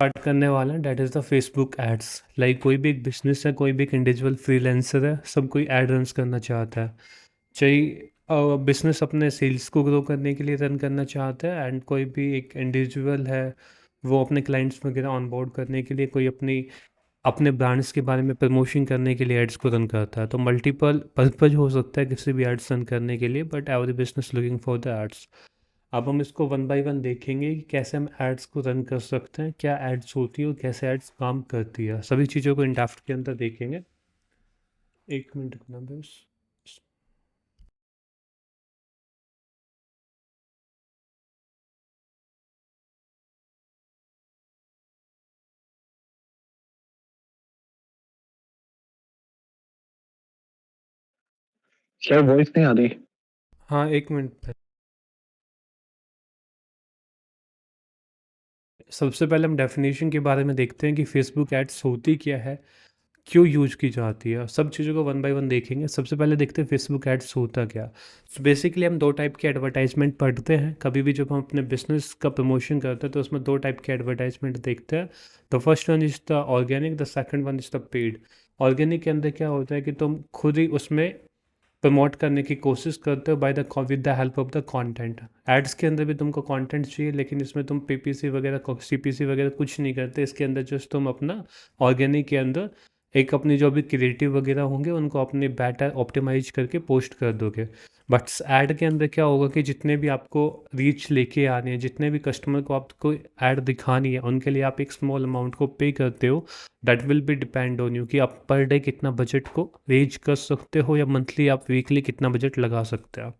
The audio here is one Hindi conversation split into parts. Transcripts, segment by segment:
स्टार्ट करने वाले हैं, that is the Facebook ads. Like कोई भी एक बिजनेस है, कोई भी एक इंडिविजुअल फ्रीलांसर है, सब कोई एड रन करना चाहता है। चाहे बिजनेस अपने सेल्स को ग्रो करने के लिए रन करना चाहता है, एंड कोई भी एक इंडिविजुअल है वो अपने क्लाइंट्स वगैरह ऑनबोर्ड करने के लिए, कोई अपनी अपने ब्रांड्स के बारे में प्रमोशन करने के लिए एड्स को रन करता है। तो मल्टीपल पर्पज हो सकता है किसी भी एड्स रन करने के लिए, but every business looking for the ads. अब हम इसको वन बाय वन देखेंगे कि कैसे हम एड्स को रन कर सकते हैं, क्या एड्स होती है और कैसे एड्स काम करती है। सभी चीज़ों को इन डेप्थ के अंदर देखेंगे। एक मिनट रुकना बस। क्या वॉइस नहीं आ रही? हाँ, एक मिनट। सबसे पहले हम डेफिनेशन के बारे में देखते हैं कि फेसबुक एड्स होती क्या है, क्यों यूज की जाती है। सब चीज़ों को वन बाय वन देखेंगे। सबसे पहले देखते हैं फेसबुक एड्स होता क्या। सो बेसिकली हम दो टाइप के एडवर्टाइजमेंट पढ़ते हैं कभी भी जब हम अपने बिजनेस का प्रमोशन करते हैं, तो उसमें दो टाइप के एडवर्टाइजमेंट देखते हैं। The first one is the organic, the second one is the paid. Organic के अंदर क्या होता है कि तुम खुद ही उसमें प्रमोट करने की कोशिश करते हो by the with the help of the content. Ads के अंदर भी तुमको कंटेंट चाहिए, लेकिन इसमें तुम पीपीसी वगैरह सीपीसी वगैरह कुछ नहीं करते। इसके अंदर जस्ट तुम अपना ऑर्गेनिक के अंदर एक अपनी जो भी क्रिएटिव वगैरह होंगे उनको अपने बेटर ऑप्टिमाइज करके पोस्ट कर दोगे। बट ऐड के अंदर क्या होगा कि जितने भी आपको रीच लेके आनी है, जितने भी कस्टमर को आपको ऐड दिखानी है, उनके लिए आप एक स्मॉल अमाउंट को पे करते हो। That will be depend on you कि आप पर डे कितना बजट को रेज कर सकते हो, या मंथली आप वीकली कितना बजट लगा सकते हो।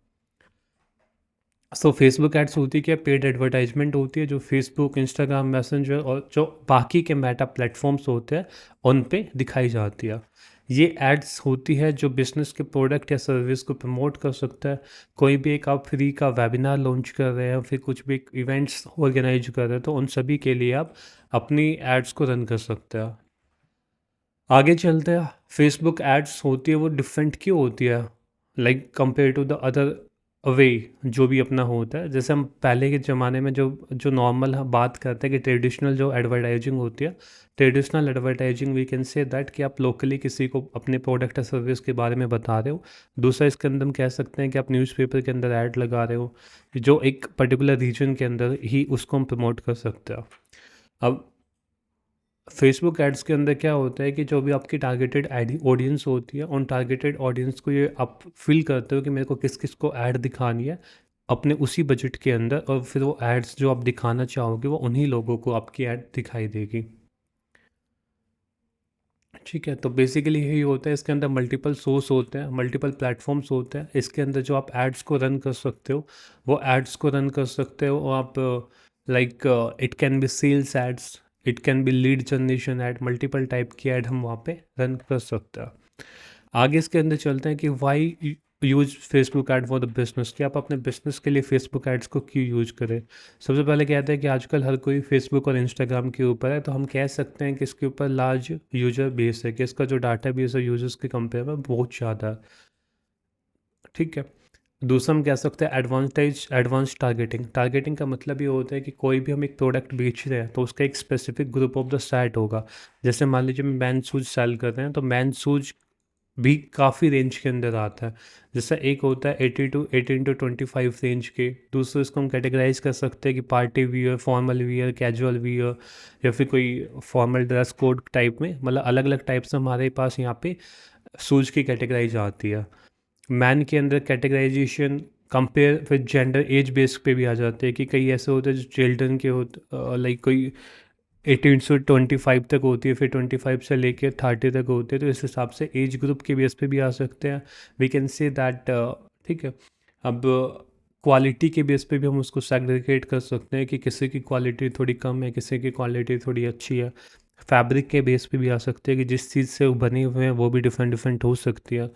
सो फेसबुक एड्स होती क्या, पेड एडवर्टाइजमेंट होती है जो फेसबुक, इंस्टाग्राम, मैसेंजर और जो बाकी के मेटा प्लेटफॉर्म्स होते हैं उन पे दिखाई जाती है। ये एड्स होती है जो बिजनेस के प्रोडक्ट या सर्विस को प्रमोट कर सकता है। कोई भी एक आप फ्री का वेबिनार लॉन्च कर रहे हैं, फिर कुछ भी इवेंट्स ऑर्गेनाइज कर रहे हैं, तो उन सभी के लिए आप अपनी एड्स को रन कर सकते हैं। आगे चलते हैं। फेसबुक एड्स होती है वो डिफरेंट क्यों होती है, like compare to the other way जो भी अपना होता है। जैसे हम पहले के ज़माने में जो जो नॉर्मल हम बात करते हैं कि ट्रेडिशनल जो एडवर्टाइजिंग होती है, traditional advertising we can say that कि आप लोकली किसी को अपने प्रोडक्ट या सर्विस के बारे में बता रहे हो। दूसरा इसके अंदर हम कह सकते हैं कि आप न्यूज़पेपर के अंदर ऐड लगा रहे हो, जो एक पर्टिकुलर रीजन के अंदर ही उसको हम प्रमोट कर सकते हैं। अब फेसबुक एड्स के अंदर क्या होता है कि जो भी आपकी टारगेटेड ऑडियंस होती है, उन टारगेटेड ऑडियंस को ये आप फिल करते हो कि मेरे को किस किस को ऐड दिखानी है अपने उसी बजट के अंदर, और फिर वो एड्स जो आप दिखाना चाहोगे वो उन्हीं लोगों को आपकी ऐड दिखाई देगी। ठीक है, तो बेसिकली यही होता है। इसके अंदर मल्टीपल सोर्स होते हैं, मल्टीपल प्लेटफॉर्म्स होते हैं। इसके अंदर जो आप एड्स को रन कर सकते हो, वो एड्स को रन कर सकते हो आप। Like it can be sales ads, it can be lead generation ad, multiple type की ऐड हम वहाँ पे रन कर सकते हैं। आगे इसके अंदर चलते हैं कि why use Facebook ad for the business, कि आप अपने बिजनेस के लिए फेसबुक एड्स को क्यों यूज करें। सबसे पहले कहते हैं कि आजकल हर कोई फेसबुक और इंस्टाग्राम के ऊपर है, तो हम कह सकते हैं कि इसके ऊपर लार्ज यूजर बेस है, कि इसका जो डाटा बेस है यूजर्स के कंपेयर में बहुत ज़्यादा है। ठीक है। दूसरा हम कह सकते हैं एडवांस टारगेटिंग। टारगेटिंग का मतलब ये होता है कि कोई भी हम एक प्रोडक्ट बेच रहे हैं तो उसका एक specific group of the set होगा। जैसे मान लीजिए हम मैन शूज सेल कर रहे हैं, तो मैन शूज भी काफ़ी रेंज के अंदर आता है। जैसे एक होता है 18 to 25 रेंज के। दूसरे इसको हम कैटेगराइज कर सकते हैं कि party wear, formal wear, casual wear, या फिर कोई फॉर्मल ड्रेस कोड टाइप में। मतलब अलग अलग टाइप से हमारे पास यहाँ पे शूज़ की कैटेगराइज आती है। मैन के अंदर categorization compare with gender age base पे भी आ जाते हैं, कि कई ऐसे होते हैं जो चिल्ड्रन के होते, लाइक कोई 18 से 25 तक होती है, फिर 25 से लेकर 30 तक होते हैं, तो इस हिसाब से एज ग्रुप के बेस पे भी आ सकते हैं। We can say that. ठीक है। अब क्वालिटी के बेस पे भी हम उसको सेग्रीगेट कर सकते हैं कि किसी की क्वालिटी थोड़ी कम है, किसी की क्वालिटी थोड़ी अच्छी है। फैब्रिक के बेस पे भी आ सकते हैं कि जिस चीज़ से वो बने हुए हैं वो भी डिफरेंट डिफरेंट हो सकती है।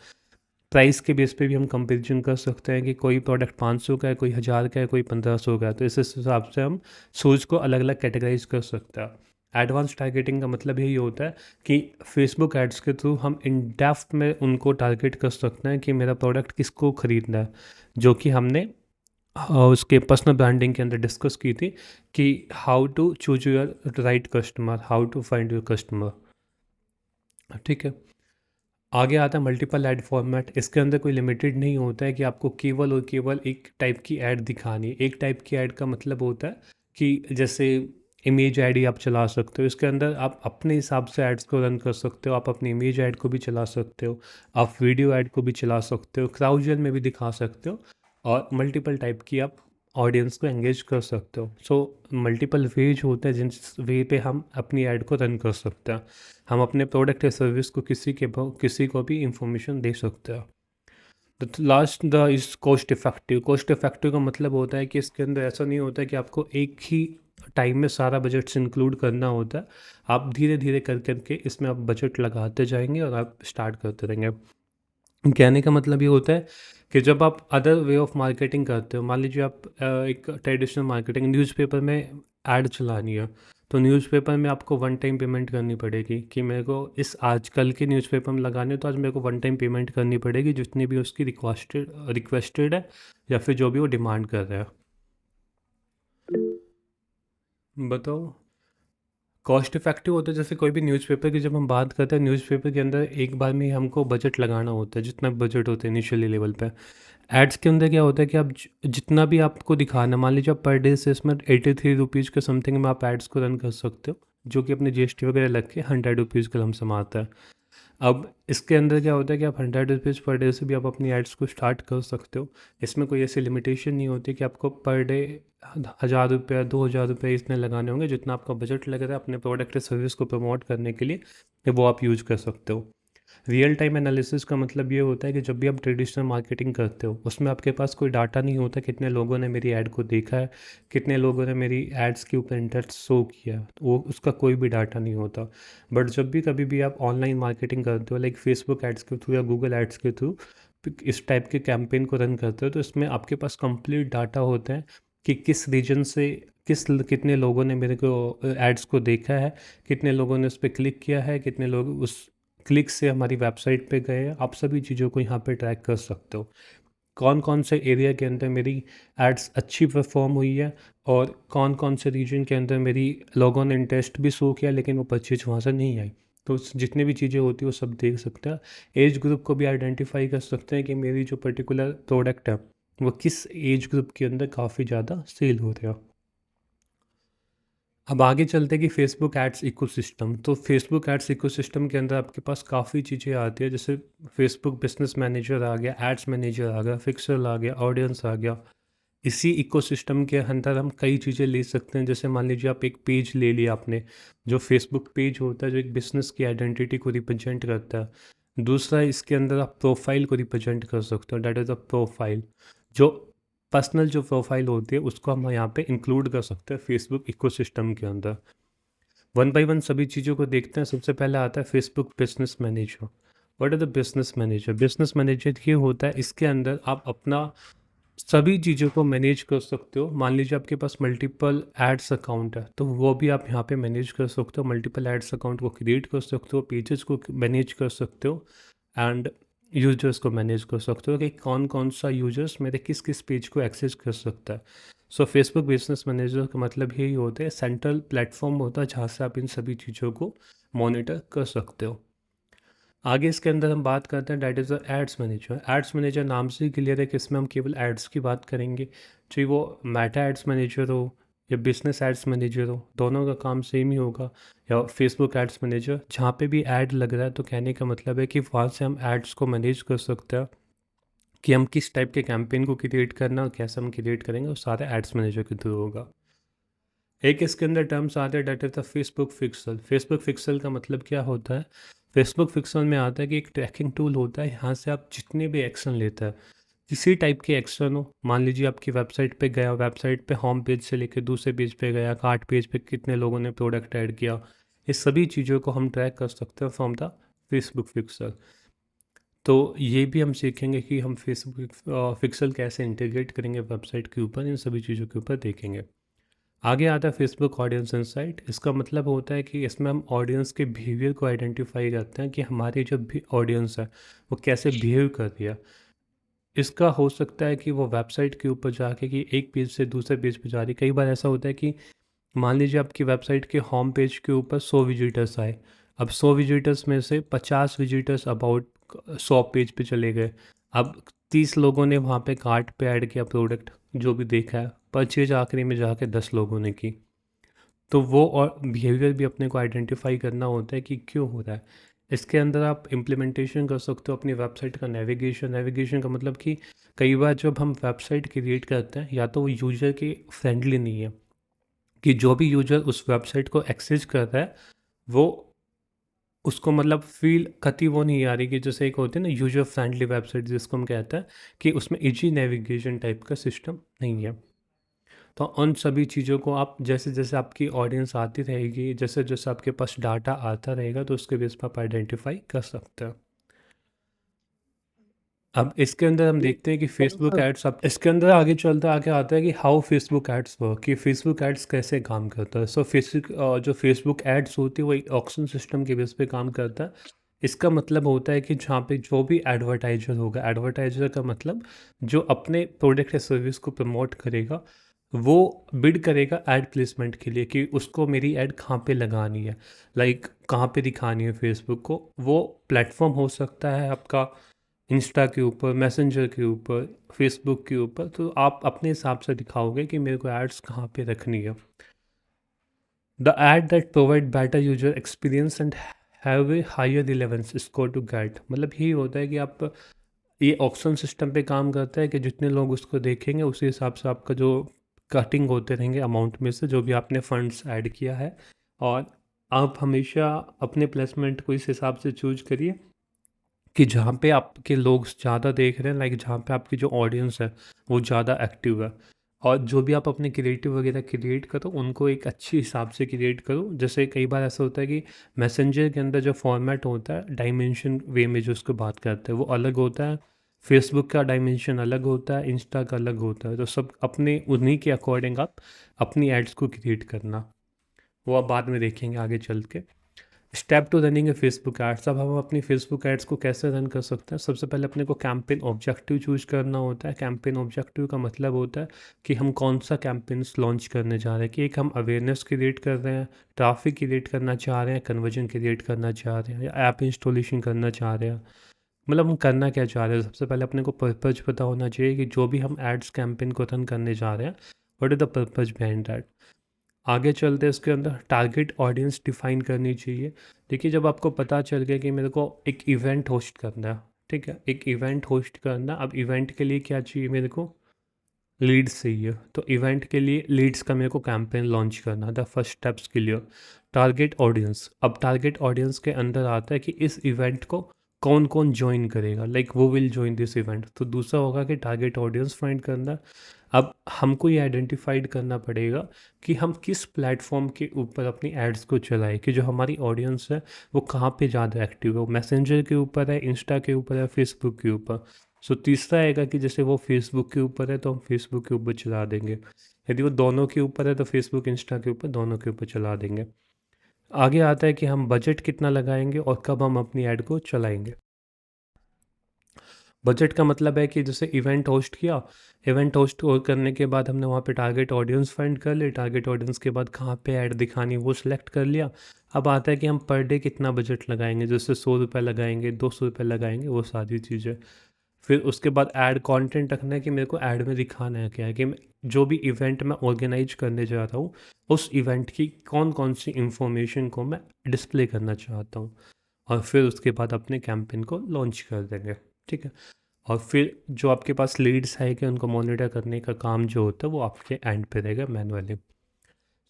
प्राइस के बेस पे भी हम कंपैरिजन कर सकते हैं कि कोई प्रोडक्ट 500 का है, कोई 1000 का है, कोई 1500 का है, तो इस हिसाब से हम सोच को अलग अलग कैटेगराइज कर सकते हैं। एडवांस टारगेटिंग का मतलब यही होता है कि फेसबुक एड्स के थ्रू हम इन डेप्थ में उनको टारगेट कर सकते हैं कि मेरा प्रोडक्ट किसको ख़रीदना है, जो कि हमने उसके पर्सनल ब्रांडिंग के अंदर डिस्कस की थी कि how to choose your right customer, how to find your customer. ठीक है। आगे आता है मल्टीपल ऐड फॉर्मेट। इसके अंदर कोई लिमिटेड नहीं होता है कि आपको केवल और केवल एक टाइप की ऐड दिखानी है। एक टाइप की ऐड का मतलब होता है कि जैसे इमेज ऐड ही आप चला सकते हो, इसके अंदर आप अपने हिसाब से एड्स को रन कर सकते हो। आप अपनी इमेज ऐड को भी चला सकते हो, आप वीडियो ऐड को भी चला सकते हो, क्राउजल में भी दिखा सकते हो, और मल्टीपल टाइप की आप ऑडियंस को एंगेज कर सकते हो। सो मल्टीपल वेज होते हैं जिस वे पे हम अपनी ऐड को रन कर सकते हैं। हम अपने प्रोडक्ट या सर्विस को किसी को भी इंफॉर्मेशन दे सकते हैं। The last the is cost effective. Cost effective का मतलब होता है कि इसके अंदर ऐसा नहीं होता है कि आपको एक ही टाइम में सारा बजट्स इंक्लूड करना होता है। आप धीरे धीरे कर करके इसमें आप बजट लगाते जाएंगे और आप स्टार्ट करते रहेंगे। कहने का मतलब ये होता है कि जब आप अदर वे ऑफ मार्केटिंग करते हो, मान लीजिए आप एक ट्रेडिशनल मार्केटिंग न्यूज़पेपर में ऐड चलानी है, तो न्यूज़पेपर में आपको वन टाइम पेमेंट करनी पड़ेगी कि मेरे को इस आजकल के न्यूज़पेपर में लगाने, तो आज मेरे को वन टाइम पेमेंट करनी पड़ेगी जितनी भी उसकी रिक्वेस्टेड है या फिर जो भी वो डिमांड कर रहा है। बताओ। कॉस्ट इफेक्टिव होता है जैसे कोई भी न्यूज़पेपर की जब हम बात करते हैं, न्यूज़पेपर के अंदर एक बार में ही हमको बजट लगाना होता है, जितना बजट होता है इनिशियली लेवल पे। एड्स के अंदर क्या होता है कि आप जितना भी आपको दिखाना, मान लीजिए आप पर डे से इसमें 83 रुपीज़ के समथिंग में आप एड्स को रन कर सकते हो, जो कि अपने जीएसटी वगैरह लग के 100 रुपीज़ का लमसम आता है। अब इसके अंदर क्या होता है कि आप 100 रुपीज़ पर डे से भी आप अपनी एड्स को स्टार्ट कर सकते हो। इसमें कोई ऐसी लिमिटेशन नहीं होती कि आपको पर डे 1000 रुपये 2000 रुपये इतने लगाने होंगे। जितना आपका बजट लग रहा है अपने प्रोडक्ट या सर्विस को प्रमोट करने के लिए, वो आप यूज़ कर सकते हो। रियल टाइम एनालिसिस का मतलब ये होता है कि जब भी आप ट्रेडिशनल मार्केटिंग करते हो, उसमें आपके पास कोई डाटा नहीं होता कितने लोगों ने मेरी ऐड को देखा है, कितने लोगों ने मेरी एड्स के ऊपर इंटरेस्ट शो किया, तो वो उसका कोई भी डाटा नहीं होता। बट जब भी कभी भी आप ऑनलाइन मार्केटिंग करते हो, लाइक फेसबुक एड्स के थ्रू या गूगल एड्स के थ्रू इस टाइप के कैंपेन को रन करते हो, तो इसमें आपके पास कंप्लीट डाटा होता है कि किस रीजन से कितने लोगों ने मेरे को एड्स को देखा है, कितने लोगों ने उस पर क्लिक किया है, कितने लोग उस क्लिक से हमारी वेबसाइट पे गए। आप सभी चीज़ों को यहाँ पे ट्रैक कर सकते हो। कौन कौन से एरिया के अंदर मेरी एड्स अच्छी परफॉर्म हुई है, और कौन कौन से रीजन के अंदर मेरी लोगों ने इंटरेस्ट भी शो किया लेकिन वो परचेज वहाँ से नहीं आई। तो जितनी भी चीज़ें होती है वो सब देख सकते हैं। एज ग्रुप को भी आइडेंटिफाई कर सकते हैं कि मेरी जो पर्टिकुलर प्रोडक्ट है वो किस एज ग्रुप के अंदर काफ़ी ज़्यादा सेल हो रहा है। अब आगे चलते हैं कि फेसबुक एड्स इकोसिस्टम। तो फेसबुक एड्स इकोसिस्टम के अंदर आपके पास काफ़ी चीज़ें आती है, जैसे फेसबुक बिजनेस मैनेजर आ गया, एड्स मैनेजर आ गया, फिक्सर आ गया, ऑडियंस आ गया। इसी इकोसिस्टम के अंदर हम कई चीज़ें ले सकते हैं। जैसे मान लीजिए आप एक पेज ले लिया आपने, जो फेसबुक पेज होता है जो एक बिजनेस की आइडेंटिटी को रिप्रेजेंट करता है। दूसरा, इसके अंदर आप प्रोफाइल को रिप्रेजेंट कर सकते हो, डैट इज़ अ प्रोफाइल। जो पर्सनल जो प्रोफाइल होती है उसको हम यहाँ पे इंक्लूड कर सकते हैं फेसबुक इकोसिस्टम के अंदर। वन बाय वन सभी चीज़ों को देखते हैं। सबसे पहले आता है Facebook business manager. What is the business manager? Business manager ये होता है, इसके अंदर आप अपना सभी चीज़ों को मैनेज कर सकते हो। मान लीजिए आपके पास मल्टीपल एड्स अकाउंट है, तो वो भी आप यहाँ पे मैनेज कर सकते हो। मल्टीपल एड्स अकाउंट को क्रिएट कर सकते हो, पेजेस को मैनेज कर सकते हो, एंड यूजर्स को मैनेज कर सकते हो कि कौन कौन सा यूजर्स मेरे किस किस पेज को एक्सेस कर सकता है। सो फेसबुक बिजनेस मैनेजर का मतलब यही होता है, सेंट्रल प्लेटफॉर्म होता है जहाँ से आप इन सभी चीज़ों को मॉनिटर कर सकते हो। आगे इसके अंदर हम बात करते हैं that is the ads manager. Ads manager नाम से ही क्लियर है कि इसमें हम केवल एड्स की बात करेंगे, चाहे वो मेटा एड्स मैनेजर हो या बिजनेस एड्स मैनेजर हो, दोनों का काम सेम ही होगा। या फेसबुक एड्स मैनेजर, जहाँ पे भी ऐड लग रहा है तो कहने का मतलब है कि वहाँ से हम एड्स को मैनेज कर सकते हैं कि हम किस टाइप के कैंपेन को क्रिएट करना और कैसे हम क्रिएट करेंगे, वो सारे एड्स मैनेजर के थ्रू होगा। एक इसके अंदर टर्म्स आते हैं that is the Facebook pixel. Facebook pixel का मतलब क्या होता है? फेसबुक पिक्सल में आता है कि एक ट्रैकिंग टूल होता है, यहाँ से आप जितने भी एक्शन लेता है, किसी टाइप के एक्शन हो, मान लीजिए आपकी वेबसाइट पे गया, वेबसाइट पे होम पेज से लेकर दूसरे पेज पे गया, कार्ट पेज पे कितने लोगों ने प्रोडक्ट ऐड किया, ये सभी चीज़ों को हम ट्रैक कर सकते हैं फ्रॉम द फेसबुक पिक्सल। तो ये भी हम सीखेंगे कि हम फेसबुक पिक्सल कैसे इंटीग्रेट करेंगे वेबसाइट के ऊपर, इन सभी चीज़ों के ऊपर देखेंगे। आगे आता है फेसबुक ऑडियंस इंसाइट। इसका मतलब होता है कि इसमें हम ऑडियंस के बिहेवियर को आइडेंटिफाई करते हैं कि हमारे जो भी ऑडियंस है वो कैसे बिहेव कर रही है। इसका हो सकता है कि वो वेबसाइट के ऊपर जाके कि एक पेज से दूसरे पेज पे जा रही, कई बार ऐसा होता है कि मान लीजिए आपकी वेबसाइट के होम पेज के ऊपर 100 विजिटर्स आए। अब 100 विजिटर्स में से 50 विजिटर्स अबाउट शॉप पेज पे चले गए। अब 30 लोगों ने वहाँ पे कार्ट पे ऐड किया प्रोडक्ट, जो भी देखा है, परचेज आखिरी में जाके 10 लोगों ने की। तो वो और बिहेवियर भी अपने को आइडेंटिफाई करना होता है कि क्यों हो रहा है। इसके अंदर आप इम्प्लीमेंटेशन कर सकते हो अपनी वेबसाइट का नेविगेशन। नेविगेशन का मतलब कि कई बार जब हम वेबसाइट क्रिएट करते हैं या तो वो यूजर के फ्रेंडली नहीं है, कि जो भी यूजर उस वेबसाइट को एक्सेस कर रहा है वो उसको मतलब फील कति वो नहीं आ रही, कि जैसे एक होती है ना यूजर फ्रेंडली वेबसाइट जिसको हम कहते हैं, कि उसमें इजी नेविगेशन टाइप का सिस्टम नहीं है। तो उन सभी चीज़ों को आप जैसे जैसे आपकी ऑडियंस आती रहेगी, जैसे जैसे आपके पास डाटा आता रहेगा, तो उसके बेस पर आप आइडेंटिफाई कर सकते हैं। अब इसके अंदर हम देखते हैं कि फेसबुक एड्स, अब इसके अंदर आगे चलता आगे आता है कि हाउ फेसबुक एड्स वर्क, कि फेसबुक एड्स कैसे काम करता है। सो फेसबुक जो फेसबुक एड्स होती है वो एक ऑक्शन सिस्टम के बेस पे काम करता है। इसका मतलब होता है कि जहाँ पे जो भी एडवर्टाइजर होगा, एडवर्टाइजर का मतलब जो अपने प्रोडक्ट या सर्विस को प्रमोट करेगा, वो बिड करेगा ऐड प्लेसमेंट के लिए कि उसको मेरी ऐड कहाँ पे लगानी है, लाइक कहाँ पे दिखानी है फेसबुक को। वो प्लेटफॉर्म हो सकता है आपका इंस्टा के ऊपर, मैसेंजर के ऊपर, फेसबुक के ऊपर, तो आप अपने हिसाब से दिखाओगे कि मेरे को एड्स कहाँ पे रखनी है। The ad that provide better user experience and have a higher relevance score to get, मतलब यही होता है कि आप, ये ऑक्शन सिस्टम पे काम करता है कि जितने लोग उसको देखेंगे उसी हिसाब से आपका जो कटिंग होते रहेंगे अमाउंट में से जो भी आपने फंड्स ऐड किया है। और आप हमेशा अपने प्लेसमेंट को इस हिसाब से चूज करिए कि जहाँ पे आपके लोग ज़्यादा देख रहे हैं, लाइक जहाँ पे आपकी जो ऑडियंस है वो ज़्यादा एक्टिव है। और जो भी आप अपने क्रिएटिव वगैरह क्रिएट करो उनको एक अच्छी हिसाब से क्रिएट करो। जैसे कई बार ऐसा होता है कि मैसेंजर के अंदर जो फॉर्मेट होता है डायमेंशन वे में जो उसको बात करते हैं वो अलग होता है, फेसबुक का डायमेंशन अलग होता है, इंस्टा का अलग होता है। तो सब अपने उन्हीं के अकॉर्डिंग आप अपनी एड्स को क्रिएट करना, वो आप बाद में देखेंगे आगे चल के। Step two running a Facebook ads. अब हम अपनी फेसबुक एड्स को कैसे रन कर सकते हैं। सबसे पहले अपने को कैंपेन ऑब्जेक्टिव चूज करना होता है। कैंपेन ऑब्जेक्टिव का मतलब होता है कि हम कौन सा कैंपेन्स लॉन्च करने जा रहे हैं, कि एक हम अवेयरनेस क्रिएट कर रहे हैं, ट्रैफिक क्रिएट करना चाह रहे हैं, कन्वर्जन क्रिएट करना चाह रहे हैं, या ऐप इंस्टॉलेशन करना चाह रहे हैं। मतलब हम करना क्या चाह रहे हैं, सबसे पहले अपने को पर्पज पता होना चाहिए कि जो भी हम एड्स कैंपेन को रन करने जा रहे हैं, what is the purpose behind that. आगे चलते इसके अंदर टारगेट ऑडियंस डिफाइन करनी चाहिए। देखिए जब आपको पता चल गया कि मेरे को एक इवेंट होस्ट करना है, ठीक है, एक इवेंट होस्ट करना, अब इवेंट के लिए क्या चाहिए मेरे को, लीड्स चाहिए। तो इवेंट के लिए लीड्स का मेरे को कैंपेन लॉन्च करना, the first steps clear. Target audience, अब टारगेट ऑडियंस के अंदर आता है कि इस इवेंट को कौन कौन ज्वाइन करेगा, लाइक वो विल ज्वाइन दिस इवेंट। तो दूसरा होगा कि टारगेट ऑडियंस फाइंड करना। अब हमको ये आइडेंटिफाइड करना पड़ेगा कि हम किस प्लेटफॉर्म के ऊपर अपनी एड्स को चलाएं, कि जो हमारी ऑडियंस है वो कहाँ पे ज़्यादा एक्टिव है, वो मैसेंजर के ऊपर है, इंस्टा के ऊपर है, फेसबुक के ऊपर। सो तीसरा आएगा कि जैसे वो फेसबुक के ऊपर है तो हम फेसबुक के ऊपर चला देंगे, यदि वो दोनों के ऊपर है तो फेसबुक इंस्टा के ऊपर, दोनों के ऊपर चला देंगे। आगे आता है कि हम बजट कितना लगाएंगे और कब हम अपनी ऐड को चलाएंगे। बजट का मतलब है कि जैसे इवेंट होस्ट किया, इवेंट होस्ट करने के बाद हमने वहाँ पे टारगेट ऑडियंस फाइंड कर ली, टारगेट ऑडियंस के बाद कहाँ पे ऐड दिखानी वो सिलेक्ट कर लिया। अब आता है कि हम पर डे कितना बजट लगाएंगे, जैसे 100 रुपये लगाएंगे, 200 रुपये लगाएंगे, वो सारी चीज़ें। फिर उसके बाद ऐड कंटेंट रखना है कि मेरे को ऐड में दिखाना है क्या है, कि जो भी इवेंट मैं ऑर्गेनाइज करने जा रहा हूँ उस इवेंट की कौन कौन सी इंफॉर्मेशन को मैं डिस्प्ले करना चाहता हूँ। और फिर उसके बाद अपने कैंपेन को लॉन्च कर देंगे, ठीक है। और फिर जो आपके पास लीड्स है कि उनको मॉनिटर करने का काम जो होता है वो आपके एंड पे रहेगा मैनुअली।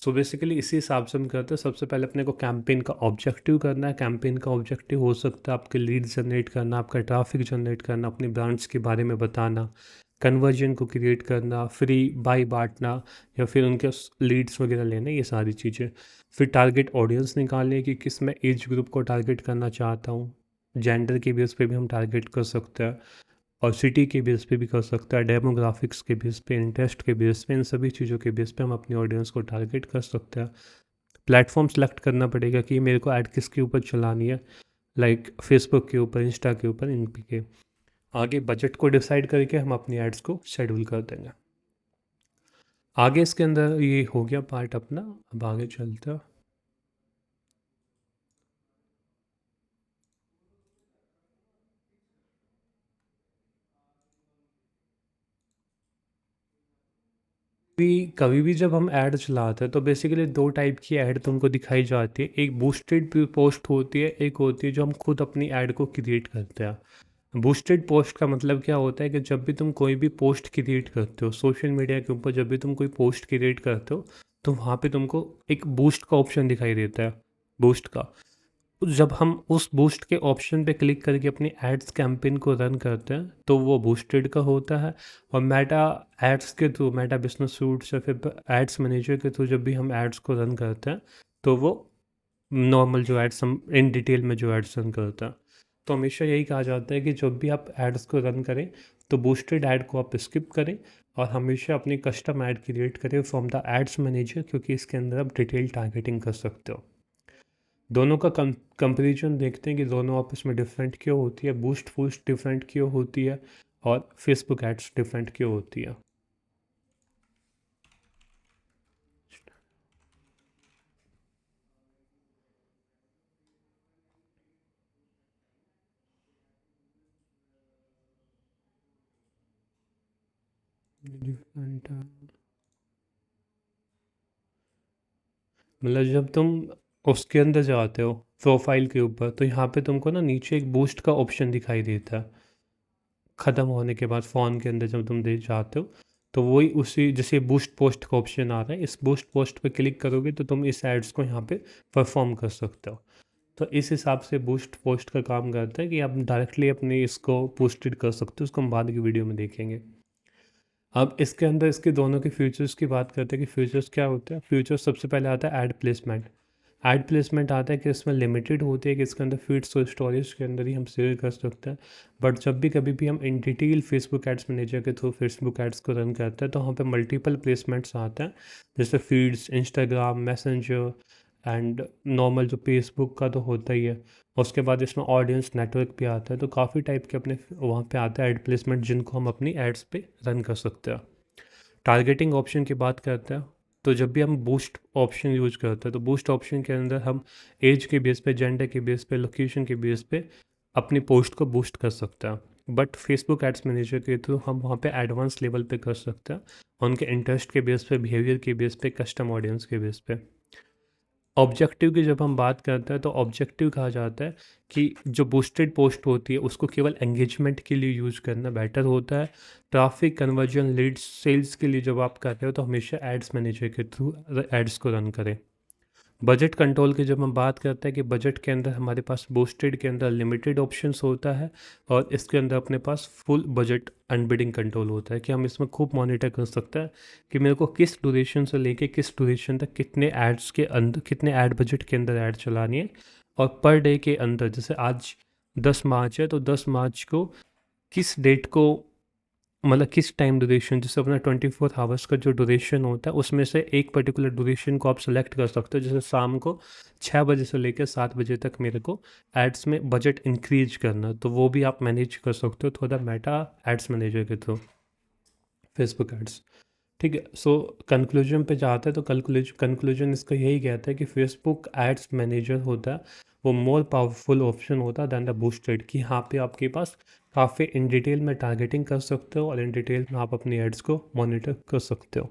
सो बेसिकली इसी हिसाब से हम करते हैं। सबसे पहले अपने को कैंपेन का ऑब्जेक्टिव करना है। कैंपेन का ऑब्जेक्टिव हो सकता है आपके लीड जनरेट करना, आपका ट्रैफिक जनरेट करना, अपनी ब्रांड्स के बारे में बताना, कन्वर्जन को क्रिएट करना, फ्री बाई बांटना, या फिर उनके लीड्स वगैरह लेना, ये सारी चीज़ें। फिर टारगेट ऑडियंस निकालनी है कि किस मैं एज ग्रुप को टारगेट करना चाहता हूँ। जेंडर के बेस पे भी हम टारगेट कर सकते हैं, और सिटी के बेस पे भी कर सकता है, डेमोग्राफिक्स के बेस पे, इंटरेस्ट के बेस पे, इन सभी चीज़ों के बेस पे हम अपनी ऑडियंस को टारगेट कर सकते हैं। प्लेटफॉर्म सेलेक्ट करना पड़ेगा कि मेरे को ऐड किसके ऊपर चलानी है, लाइक फेसबुक के ऊपर, इंस्टा के ऊपर, इन पे के। आगे बजट को डिसाइड करके हम अपनी एड्स को शेड्यूल कर देंगे। आगे इसके अंदर ये हो गया पार्ट अपना। अब आगे चलते हैं। भी कभी भी जब हम ऐड चलाते हैं तो बेसिकली दो टाइप की ऐड तुमको दिखाई जाती है। एक बूस्टेड पोस्ट होती है, एक होती है जो हम खुद अपनी ऐड को क्रिएट करते हैं। बूस्टेड पोस्ट का मतलब क्या होता है कि जब भी तुम कोई भी पोस्ट क्रिएट करते हो सोशल मीडिया के ऊपर, जब भी तुम कोई पोस्ट क्रिएट करते हो तो वहाँ पे तुमको एक बूस्ट का ऑप्शन दिखाई देता है, बूस्ट का। जब हम उस बूस्ट के ऑप्शन पे क्लिक करके अपनी एड्स कैंपेन को रन करते हैं तो वो बूस्टेड का होता है। और मेटा एड्स के थ्रू, मेटा बिजनेस सूट्स या फिर एड्स मैनेजर के थ्रू जब भी हम एड्स को रन करते हैं तो वो नॉर्मल जो एड्स हम इन डिटेल में जो एड्स रन करते हैं। तो हमेशा यही कहा जाता है कि जब भी आप एड्स को रन करें तो बूस्टेड ऐड को आप स्किप करें और हमेशा अपनी कस्टम ऐड क्रिएट करें फ्रॉम द एड्स मैनेजर, क्योंकि इसके अंदर आप डिटेल टारगेटिंग कर सकते हो। दोनों का कंपैरिजन देखते हैं कि दोनों आपस में डिफरेंट क्यों होती है, बूस्ट फूस्ट डिफरेंट क्यों होती है और फेसबुक एड्स डिफरेंट क्यों होती है। डिफरेंट मतलब जब तुम उसके अंदर जाते हो प्रोफाइल के ऊपर तो यहाँ पे तुमको ना नीचे एक बूस्ट का ऑप्शन दिखाई देता है। ख़त्म होने के बाद फ़ोन के अंदर जब तुम दे जाते हो तो वही उसी जैसे बूस्ट पोस्ट का ऑप्शन आ रहा है, इस बूस्ट पोस्ट पे क्लिक करोगे तो तुम इस एड्स को यहाँ पे परफॉर्म कर सकते हो। तो इस हिसाब से बूस्ट पोस्ट का काम करता है कि आप डायरेक्टली अपने इसको पोस्टेड कर सकते हो। उसको हम बाद की वीडियो में देखेंगे। अब इसके अंदर इसके दोनों के फीचर्स की बात करते हैं कि फीचर्स क्या होते हैं। फीचर्स सबसे पहले आता है ऐड प्लेसमेंट। ऐड प्लेसमेंट आता है कि इसमें लिमिटेड होती है कि इसके अंदर फीड्स और स्टोरेज के अंदर ही हम शेयर कर सकते हैं। बट जब भी कभी भी हम in detail Facebook ads manager के थ्रू फेसबुक एड्स को रन करते हैं तो वहाँ पे मल्टीपल प्लेसमेंट्स आते हैं, जैसे feeds, Instagram, messenger and normal जो फेसबुक का तो होता ही है। उसके बाद इसमें ऑडियंस नेटवर्क भी आता है। तो काफ़ी टाइप के अपने वहाँ पे आता है एड प्लेसमेंट जिनको हम अपनी एड्स पे रन कर सकते हैं। टारगेटिंग ऑप्शन की बात करते हैं तो जब भी हम बूस्ट ऑप्शन यूज करते हैं तो बूस्ट ऑप्शन के अंदर हम एज के बेस पे, जेंडर के बेस पे, लोकेशन के बेस पे अपनी पोस्ट को बूस्ट कर सकते हैं। बट फेसबुक एड्स मैनेजर के थ्रू हम वहाँ पे एडवांस लेवल पे कर सकते हैं, उनके इंटरेस्ट के बेस पे, बिहेवियर के बेस पे, कस्टम ऑडियंस के बेस पे। ऑब्जेक्टिव की जब हम बात करते हैं तो ऑब्जेक्टिव कहा जाता है कि जो बूस्टेड पोस्ट होती है उसको केवल एंगेजमेंट के लिए यूज़ करना बेटर होता है। ट्रैफिक, कन्वर्जन, लीड्स, सेल्स के लिए जब आप कर रहे हो तो हमेशा एड्स मैनेजर के थ्रू एड्स को रन करें। बजट कंट्रोल की जब हम बात करते हैं कि बजट के अंदर हमारे पास बूस्टेड के अंदर लिमिटेड ऑप्शंस होता है और इसके अंदर अपने पास फुल बजट अनबिडिंग कंट्रोल होता है कि हम इसमें खूब मॉनिटर कर सकते हैं कि मेरे को किस ड्यूरेशन से लेके किस ड्यूरेशन तक कितने एड्स के अंदर, कितने ऐड बजट के अंदर ऐड चलानी है। और पर डे के अंदर, जैसे आज 10 मार्च है तो 10 मार्च को किस डेट को, मतलब किस टाइम ड्यूरेशन, जैसे अपना 24 आवर्स का जो ड्यूरेशन होता है उसमें से एक पर्टिकुलर ड्यूरेशन को आप सेलेक्ट कर सकते हो। जैसे शाम को 6 बजे से लेकर 7 बजे तक मेरे को एड्स में बजट इंक्रीज करना, तो वो भी आप मैनेज कर सकते हो थोड़ा मेटा एड्स मैनेजर के थ्रू, फेसबुक एड्स। ठीक है। सो कंक्लूजन पे जाते हैं तो कंक्लूजन इसका यही कहता है कि फेसबुक एड्स मैनेजर होता है वो मोर पावरफुल ऑप्शन होता है दैन द बूस्टेड, कि यहाँ पे आपके पास काफ़ी इन डिटेल में टारगेटिंग कर सकते हो और इन डिटेल में आप अपनी एड्स को मॉनिटर कर सकते हो।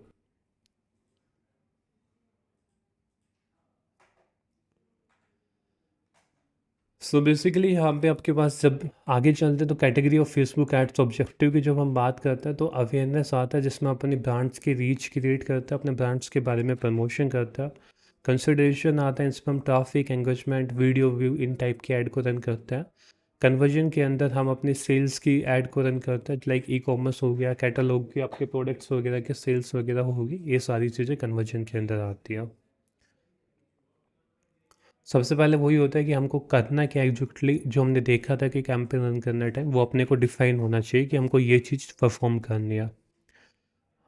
सो बेसिकली यहाँ पे आपके पास जब आगे चलते हैं तो category of Facebook ads objective की जब हम बात करते हैं तो अवेयरनेस आता है जिसमें अपनी ब्रांड्स की रीच क्रिएट करता है, अपने ब्रांड्स के बारे में प्रमोशन करता है। कंसिडरेशन आता है, इसमें हम ट्रैफिक, एंगेजमेंट, वीडियो व्यू इन टाइप की ऐड को रन करते हैं। कन्वर्जन के अंदर हम अपनी सेल्स की ऐड को रन करते हैं, लाइक ई कॉमर्स हो गया, कैटलॉग की आपके प्रोडक्ट्स वगैरह के सेल्स वगैरह होगी, ये सारी चीज़ें कन्वर्जन के अंदर आती हैं। सबसे पहले वही होता है कि हमको करना क्या एग्जैक्टली, जो हमने देखा था कि कैंपेन रन करने टाइम वो अपने को डिफाइन होना चाहिए कि हमको ये चीज़ परफॉर्म करनी है।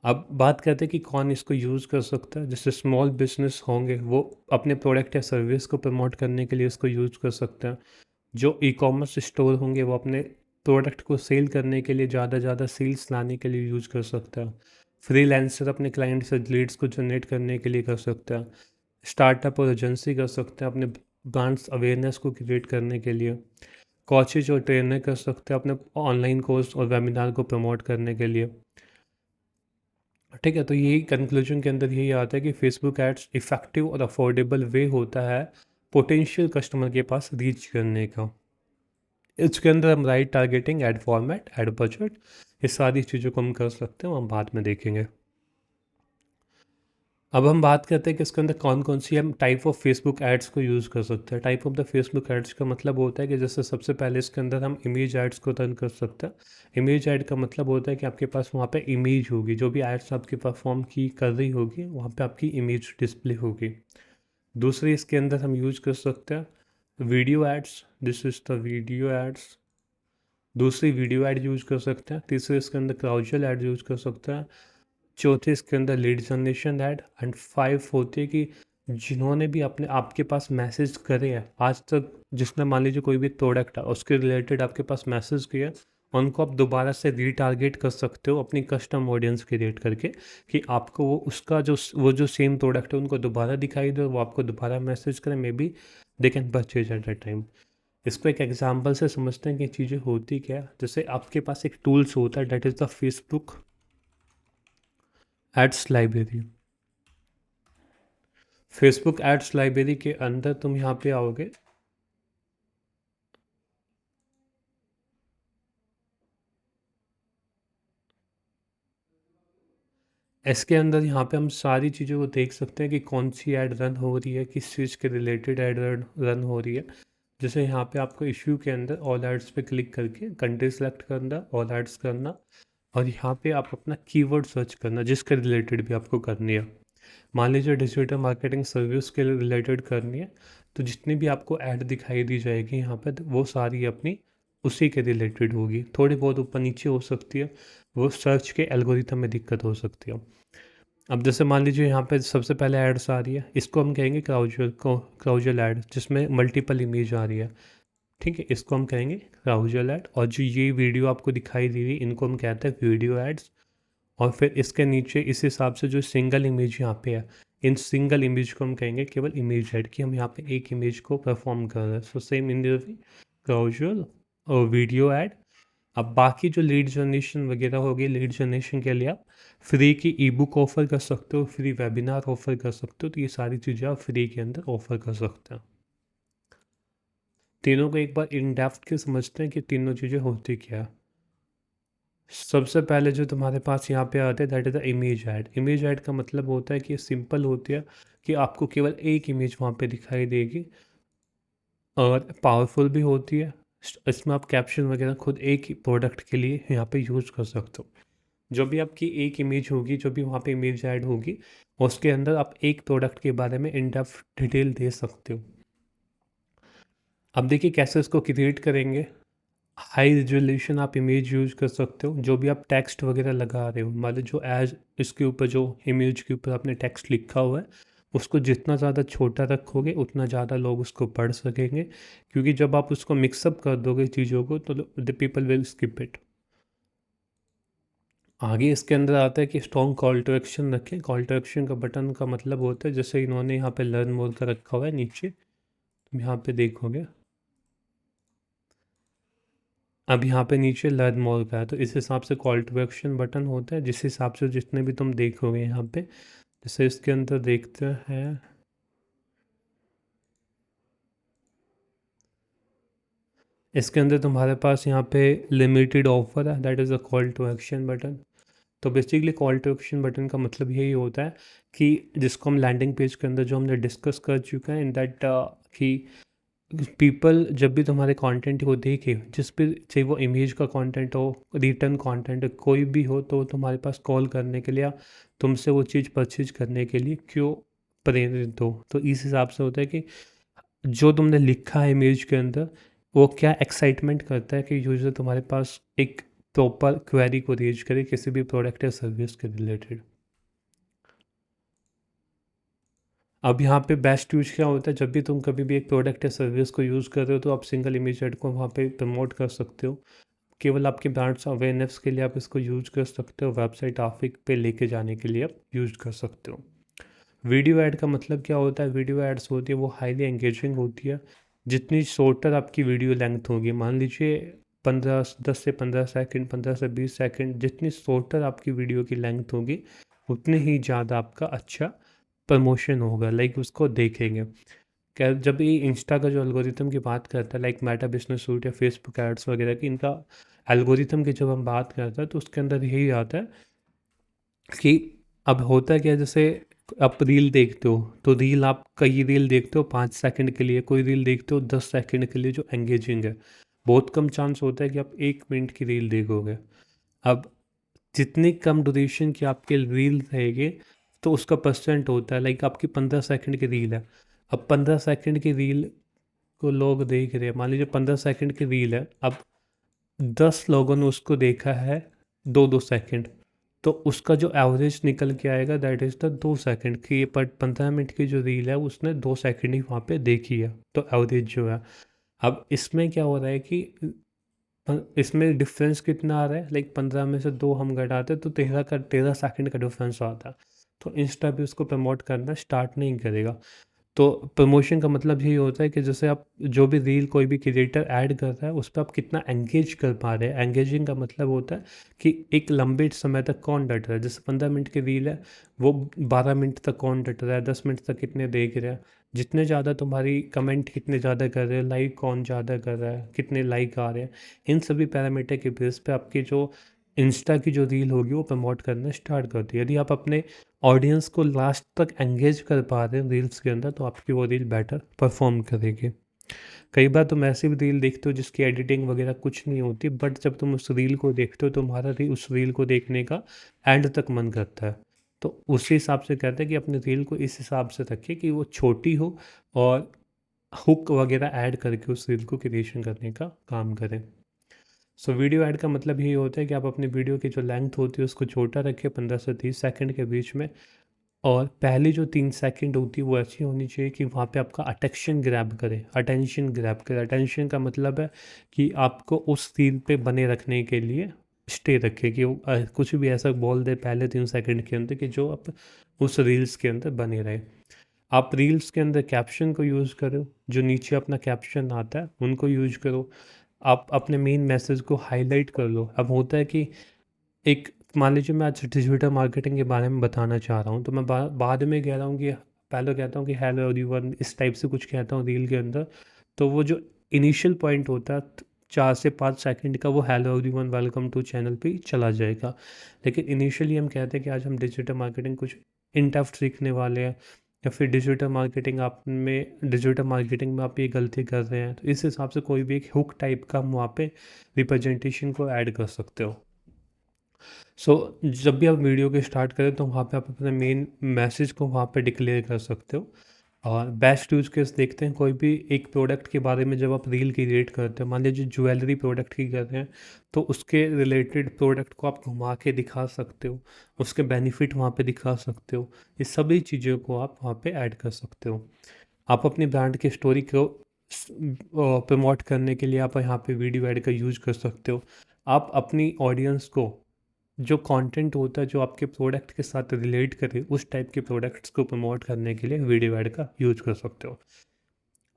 अब बात करते हैं कि कौन इसको यूज़ कर सकता है। जैसे स्मॉल बिजनेस होंगे वो अपने प्रोडक्ट या सर्विस को प्रमोट करने के लिए इसको यूज़ कर सकते हैं। जो ई कॉमर्स स्टोर होंगे वो अपने प्रोडक्ट को सेल करने के लिए ज़्यादा सेल्स लाने के लिए यूज़ कर सकता है। फ्रीलांसर अपने क्लाइंट से लीड्स को जनरेट करने के लिए कर सकता है। स्टार्टअप और एजेंसी कर सकते हैं अपने ब्रांड्स अवेयरनेस को क्रिएट करने के लिए। कोचेज और ट्रेनर कर सकते हैं अपने ऑनलाइन कोर्स और वेबिनार को प्रमोट करने के लिए। ठीक है, तो यही कंक्लूजन के अंदर यही आता है कि फेसबुक एड्स इफ़ेक्टिव और अफोर्डेबल वे होता है पोटेंशियल कस्टमर के पास रीच करने का। इसके अंदर हम right targeting, add format, ad budget, ये सारी चीज़ों को हम कर सकते हैं, वो हम बाद में देखेंगे। अब हम बात करते हैं कि इसके अंदर कौन कौन सी हम टाइप ऑफ फेसबुक एड्स को यूज़ कर सकते हैं। Type of the Facebook ads का मतलब होता है कि जैसे सबसे पहले इसके अंदर हम इमेज एड्स को रन कर सकते हैं। इमेज ऐड का मतलब होता है कि आपके पास वहाँ पे इमेज होगी, जो भी एड्स आपकी परफॉर्म की कर रही होगी वहाँ पे आपकी इमेज डिस्प्ले होगी। दूसरी इसके अंदर हम यूज कर सकते हैं video ads, this is the video ads. दूसरी वीडियो ऐड यूज़ कर सकते हैं। तीसरे इसके अंदर क्राउचल ऐड यूज़ कर सकते हैं। चौथे इसके अंदर लीड जनरेशन ऐड। एंड 5 होती है कि जिन्होंने भी अपने आपके पास मैसेज करे हैं आज तक, जिसने मान लीजिए कोई भी प्रोडक्ट है उसके रिलेटेड आपके पास मैसेज किया, उनको आप दोबारा से रीटारगेट कर सकते हो अपनी कस्टम ऑडियंस क्रिएट करके, कि आपको वो उसका जो सेम प्रोडक्ट है उनको दोबारा दिखाई दे, वो आपको दोबारा मैसेज करें, may be they can purchase at that time. इसको एक एग्जांपल से समझते हैं कि चीज़ें होती क्या है। जैसे आपके पास एक टूल्स होता है, that is the Facebook ads library. Facebook ads library के अंदर तुम यहाँ पे आओगे, इसके अंदर यहाँ पे हम सारी चीज़ों को देख सकते हैं कि कौन सी ऐड रन हो रही है, किस चीज़ के रिलेटेड ऐड रन हो रही है। जैसे यहाँ पे आपको इश्यू के अंदर ऑल एड्स पे क्लिक करके कंट्री सेलेक्ट करना, ऑल एड्स करना, और यहाँ पे आप अपना कीवर्ड सर्च करना जिसके रिलेटेड भी आपको करनी है। मान लीजिए डिजिटल मार्केटिंग सर्विस के रिलेटेड करनी है, तो जितनी भी आपको ऐड दिखाई दी जाएगी यहाँ पे, तो वो सारी अपनी उसी के रिलेटेड होगी। थोड़ी बहुत ऊपर नीचे हो सकती है, वो सर्च के एल्गोरिथम में दिक्कत हो सकती है। अब जैसे मान लीजिए यहाँ पे सबसे पहले एड्स आ रही है, इसको हम कहेंगे क्राउजल ऐड, जिसमें मल्टीपल इमेज आ रही है। ठीक है, इसको हम कहेंगे क्राउजल ऐड। और जो ये वीडियो आपको दिखाई दे रही है इनको हम कहते हैं वीडियो एड्स। और फिर इसके नीचे इस हिसाब से जो सिंगल इमेज यहाँ पे है, इन सिंगल इमेज को हम कहेंगे केवल इमेज ऐड, कि हम यहाँ पे एक इमेज को परफॉर्म कर रहे हैं। सो सेम इन क्राउजल और वीडियो ऐड। अब बाकी जो लीड जनरेशन वगैरह होगी, लीड जनरेशन के लिए आप फ्री की ई बुक ऑफ़र कर सकते हो, फ्री वेबिनार ऑफ़र कर सकते हो, तो ये सारी चीज़ें आप फ्री के अंदर ऑफ़र कर सकते हैं। तीनों को एक बार इन डेप्थ के समझते हैं कि तीनों चीज़ें होती क्या है। सबसे पहले जो तुम्हारे पास यहाँ पे आते हैं that is the image add. Image add का मतलब होता है कि सिंपल होती है कि आपको केवल एक इमेज वहाँ पे दिखाई देगी, और पावरफुल भी होती है। इसमें आप कैप्शन वगैरह खुद एक ही प्रोडक्ट के लिए यहाँ पे यूज़ कर सकते हो। जो भी आपकी एक इमेज होगी, जो भी वहाँ पे इमेज ऐड होगी, उसके अंदर आप एक प्रोडक्ट के बारे में इन डेप्थ डिटेल दे सकते हो। अब देखिए कैसे इसको क्रिएट करेंगे। हाई रिजोल्यूशन आप इमेज यूज़ कर सकते हो। जो भी आप टेक्स्ट वगैरह लगा रहे हो, मान लो जो एज इसके ऊपर जो इमेज के ऊपर आपने टेक्स्ट लिखा हुआ है, उसको जितना ज़्यादा छोटा रखोगे उतना ज़्यादा लोग उसको पढ़ सकेंगे, क्योंकि जब आप उसको मिक्सअप कर दोगे चीज़ों को तो the people will skip it. आगे इसके अंदर आता है कि स्ट्रॉन्ग कॉल टू एक्शन रखें। कॉल टू एक्शन का बटन का मतलब होता है, जैसे इन्होंने यहाँ पे लर्न मोर का रखा हुआ है नीचे, तुम यहाँ पे देखोगे, अब यहाँ पे नीचे लर्न मोर का है, तो इस हिसाब से कॉल टू एक्शन बटन होता है, जिस हिसाब से जितने भी तुम देखोगे यहाँ पे। जैसे इसके अंदर देखते हैं, इसके अंदर तुम्हारे पास यहाँ पे लिमिटेड ऑफर है, that is a call to action button. तो basically call to action button का मतलब यही होता है कि जिसको हम लैंडिंग पेज के अंदर जो हमने डिस्कस कर चुका है इन दैट, कि पीपल जब भी तुम्हारे कंटेंट को देखे, जिस पे चाहे वो इमेज का कंटेंट हो, रिटर्न कंटेंट कोई भी हो, तो तुम्हारे पास कॉल करने के लिए, तुमसे वो चीज़ परचेज करने के लिए क्यों प्रेरित हो। तो इस हिसाब से होता है कि जो तुमने लिखा है इमेज के अंदर, वो क्या एक्साइटमेंट करता है कि यूज़र तुम्हारे पास एक प्रॉपर क्वेरी को रेज करे किसी भी प्रोडक्ट या सर्विस के रिलेटेड। अब यहाँ पे बेस्ट यूज क्या होता है, जब भी तुम कभी भी एक प्रोडक्ट या सर्विस को यूज़ कर रहे हो तो आप सिंगल इमेज ऐड को वहाँ पे प्रमोट कर सकते हो। केवल आपके ब्रांड्स अवेयरनेस के लिए आप इसको यूज़ कर सकते हो, वेबसाइट ट्रैफिक पे लेके जाने के लिए आप यूज़ कर सकते हो। वीडियो ऐड का मतलब क्या होता है? वीडियो एड्स होती है वो हाईली एंगेजिंग होती है। जितनी शॉर्टर आपकी वीडियो लेंथ होगी, मान लीजिए 10 से 15 सेकंड, 15 से 20 सेकंड, जितनी शॉर्टर आपकी वीडियो की लेंथ होगी उतने ही ज़्यादा आपका अच्छा प्रमोशन होगा, लाइक उसको देखेंगे। क्या जब ये इंस्टा का जो एल्गोरिथम की बात करता है, लाइक मेटा बिजनेस सूट या फेसबुक एड्स वगैरह की, इनका एल्गोरिथम की जब हम बात करते हैं तो उसके अंदर यही आता है कि अब होता क्या है, जैसे आप रील देखते हो तो रील, आप कई रील देखते हो 5 सेकंड के लिए, कोई रील देखते हो 10 सेकंड के लिए जो एंगेजिंग है। बहुत कम चांस होता है कि आप 1 मिनट की रील देखोगे। अब जितनी कम ड्यूरेशन की आपकी रील रहेगी तो उसका परसेंट होता है, लाइक आपकी 15 सेकंड की रील है। अब 15 सेकंड की रील को लोग देख रहे हैं, मान लीजिए 15 सेकंड की रील है, अब 10 लोगों ने उसको देखा है 2-2 सेकंड, तो उसका जो एवरेज निकल के आएगा दैट इज़ द 2 सेकंड की। पर 15 मिनट की जो रील है उसने 2 सेकंड ही वहाँ पे देखी है, तो एवरेज जो है। अब इसमें क्या हो रहा है कि इसमें डिफरेंस कितना आ रहा है, लाइक 15 में से 2 हम घटाते तो 13 सेकंड का डिफरेंस आता है। तो इंस्टा भी उसको प्रमोट करना स्टार्ट नहीं करेगा। तो प्रमोशन का मतलब यही होता है कि जैसे आप जो भी रील कोई भी क्रिएटर ऐड कर रहा है उस पर आप कितना एंगेज कर पा रहे हैं। एंगेजिंग का मतलब होता है कि एक लंबे समय तक कौन डट रहा है। जैसे 15 मिनट की रील है, वो 12 मिनट तक कौन डट रहा है, 10 मिनट तक कितने देख रहे हैं, जितने ज़्यादा तुम्हारी कमेंट कितने ज़्यादा कर रहे हैं, लाइक कौन ज़्यादा कर रहा है, कितने लाइक आ रहे हैं, इन सभी पैरामीटर के बेस पे आपकी जो इंस्टा की जो रील होगी वो प्रमोट करना स्टार्ट करती है। यदि आप अपने ऑडियंस को लास्ट तक एंगेज कर पा रहे हैं रील्स के अंदर तो आपकी वो रील बेटर परफॉर्म करेगी। कई बार तुम ऐसी भी रील देखते हो जिसकी एडिटिंग वगैरह कुछ नहीं होती, बट जब तुम उस रील को देखते हो तुम्हारा उस रील को देखने का एंड तक मन करता है। तो उसी हिसाब से कहते हैं कि अपनी रील को इस हिसाब से रखिए कि वो छोटी हो और हुक वगैरह ऐड करके उस रील को क्रिएशन करने का काम करें। सो वीडियो ऐड का मतलब यही होता है कि आप अपनी वीडियो की जो लेंथ होती है उसको छोटा रखें, 15 से 30 सेकंड के बीच में। और पहली जो 3 सेकंड होती है वो ऐसी होनी चाहिए कि वहाँ पे आपका अटेंशन ग्रैब करे, अटेंशन ग्रैब करे। अटेंशन का मतलब है कि आपको उस रील पे बने रखने के लिए स्टे रखे, कि वो कुछ भी ऐसा बोल दे पहले 3 सेकंड के अंदर कि जो आप उस रील्स के अंदर बने रहे। आप रील्स के अंदर कैप्शन को यूज़ करो, जो नीचे अपना कैप्शन आता है उनको यूज करो। आप अपने मेन मैसेज को हाईलाइट कर लो। अब होता है कि एक, मान लीजिए मैं आज डिजिटल मार्केटिंग के बारे में बताना चाह रहा हूँ तो मैं बाद में कह रहा हूँ कि पहले कहता हूँ कि हेलो एवरीवन, इस टाइप से कुछ कहता हूँ रील के अंदर। तो वो जो इनिशियल पॉइंट होता है 4 से 5 सेकंड का, वो hello everyone welcome to channel पे ही चला जाएगा। लेकिन इनिशियली हम कहते हैं कि आज हम डिजिटल मार्केटिंग कुछ इन डेप्थ सीखने वाले हैं, या फिर डिजिटल मार्केटिंग में आप ये गलती कर रहे हैं, तो इस हिसाब से कोई भी एक हुक टाइप का हम वहाँ पे रिप्रेजेंटेशन को ऐड कर सकते हो। सो जब भी आप वीडियो को स्टार्ट करें तो वहाँ पे आप अपने मेन मैसेज को वहाँ पे डिक्लेयर कर सकते हो। और बेस्ट यूज़ केस देखते हैं, कोई भी एक प्रोडक्ट के बारे में जब आप रील क्रिएट करते हो, मान लीजिए ज्वेलरी प्रोडक्ट की कर रहे हैं, तो उसके रिलेटेड प्रोडक्ट को आप घुमा के दिखा सकते हो, उसके बेनिफिट वहाँ पे दिखा सकते हो। ये सभी चीज़ों को आप वहाँ पे ऐड कर सकते हो। आप अपनी ब्रांड की स्टोरी को प्रमोट करने के लिए आप यहाँ पे वीडियो ऐड का यूज़ कर सकते हो। आप अपनी ऑडियंस को जो कंटेंट होता है जो आपके प्रोडक्ट के साथ रिलेट करे, उस टाइप के प्रोडक्ट्स को प्रमोट करने के लिए वीडियो ऐड का यूज कर सकते हो।